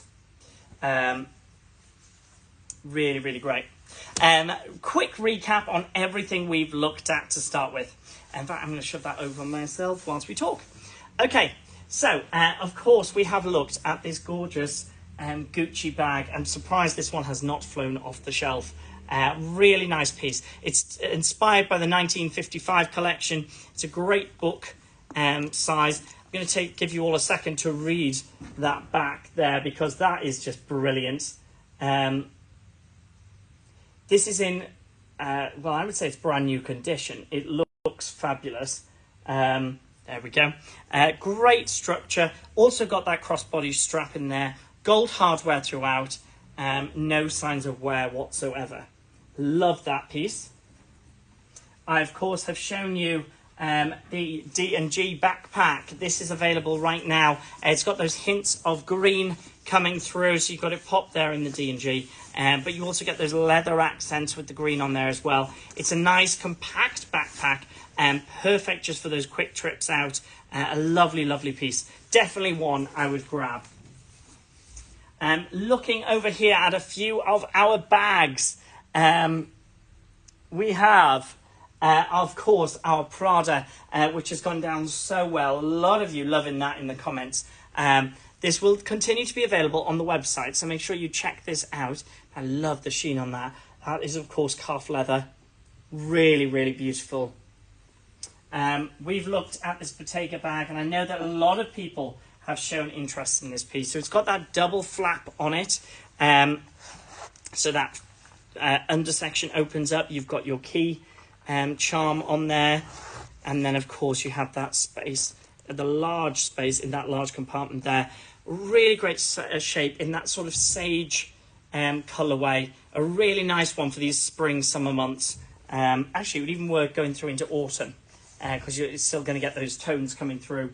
Really, really great. Quick recap on everything we've looked at to start with. In fact, I'm going to shove that over myself whilst we talk. Okay, so, of course, we have looked at this gorgeous Gucci bag. I'm surprised this one has not flown off the shelf. Really nice piece. It's inspired by the 1955 collection. It's a great book size. I'm going to give you all a second to read that back there because that is just brilliant. This is in, well, I would say it's brand new condition. It looks fabulous. There we go. Great structure. Also got that crossbody strap in there. Gold hardware throughout. No signs of wear whatsoever. Love that piece. I, of course, have shown you the D&G backpack. This is available right now. It's got those hints of green coming through, so you've got it popped there in the D&G. But you also get those leather accents with the green on there as well. It's a nice, compact backpack, perfect just for those quick trips out. A lovely, lovely piece. Definitely one I would grab. Looking over here at a few of our bags, we have, of course, our Prada, which has gone down so well. A lot of you loving that in the comments. This will continue to be available on the website, so make sure you check this out. I love the sheen on that. That is, of course, calf leather. Really, really beautiful. We've looked at this Bottega bag, and I know that a lot of people have shown interest in this piece. So it's got that double flap on it. So that undersection opens up. You've got your key charm on there. And then, of course, you have that space, the large space in that large compartment there. Really great shape in that sort of sage colourway. A really nice one for these spring, summer months. Actually, it would even work going through into autumn because you're still going to get those tones coming through.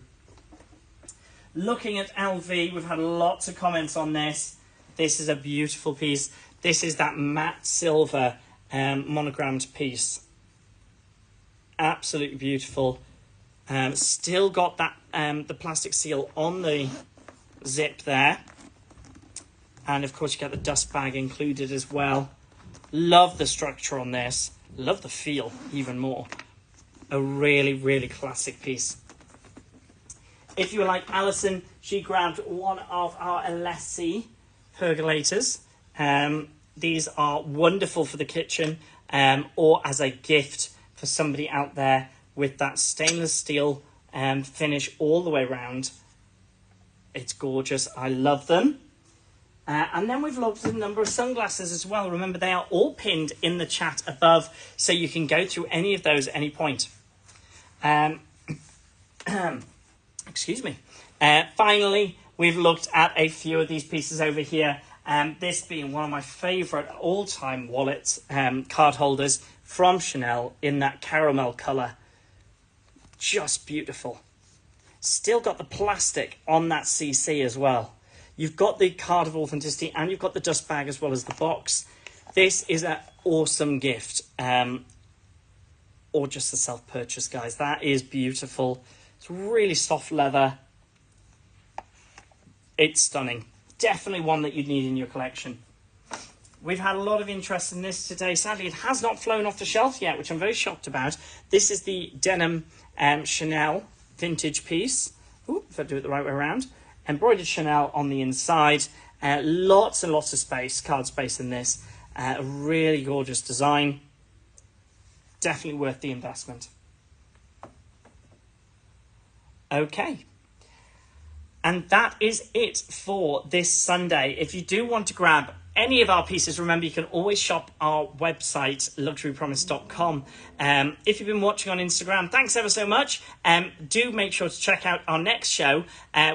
Looking at LV, we've had lots of comments on this. This is a beautiful piece. This is that matte silver monogrammed piece. Absolutely beautiful. Still got that the plastic seal on the zip there. And of course you get the dust bag included as well. Love the structure on this. Love the feel even more. A really, really classic piece. If you were like Alison, she grabbed one of our LSC pergolators. These are wonderful for the kitchen or as a gift for somebody out there with that stainless steel finish all the way around. It's gorgeous. I love them. And then we've looked at a number of sunglasses as well. Remember, they are all pinned in the chat above, so you can go through any of those at any point. Excuse me. Finally, we've looked at a few of these pieces over here. This being one of my favourite all-time wallets, card holders from Chanel in that caramel colour. Just beautiful. Still got the plastic on that CC as well. You've got the card of authenticity and you've got the dust bag as well as the box. This is an awesome gift. Or just a self-purchase, guys. That is beautiful. It's really soft leather. It's stunning. Definitely one that you'd need in your collection. We've had a lot of interest in this today. Sadly, it has not flown off the shelf yet, which I'm very shocked about. This is the denim Chanel vintage piece. Ooh, if I do it the right way around. Embroidered Chanel on the inside. Lots and lots of space, card space in this. A really gorgeous design. Definitely worth the investment. Okay. And that is it for this Sunday. If you do want to grab any of our pieces, remember you can always shop our website, luxurypromise.com. If you've been watching on Instagram, thanks ever so much. Do make sure to check out our next show.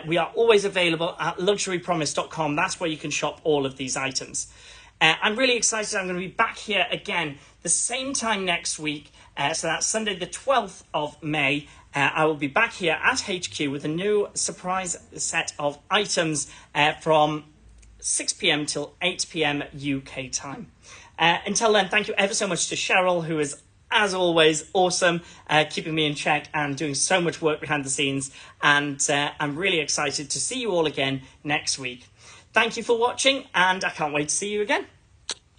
We are always available at luxurypromise.com. That's where you can shop all of these items. I'm really excited. I'm going to be back here again the same time next week. So that's Sunday the 12th of May. I will be back here at HQ with a new surprise set of items from 6 p.m. till 8 p.m. UK time. Until then, thank you ever so much to Cheryl, who is, as always, awesome, keeping me in check and doing so much work behind the scenes. And I'm really excited to see you all again next week. Thank you for watching, and I can't wait to see you again.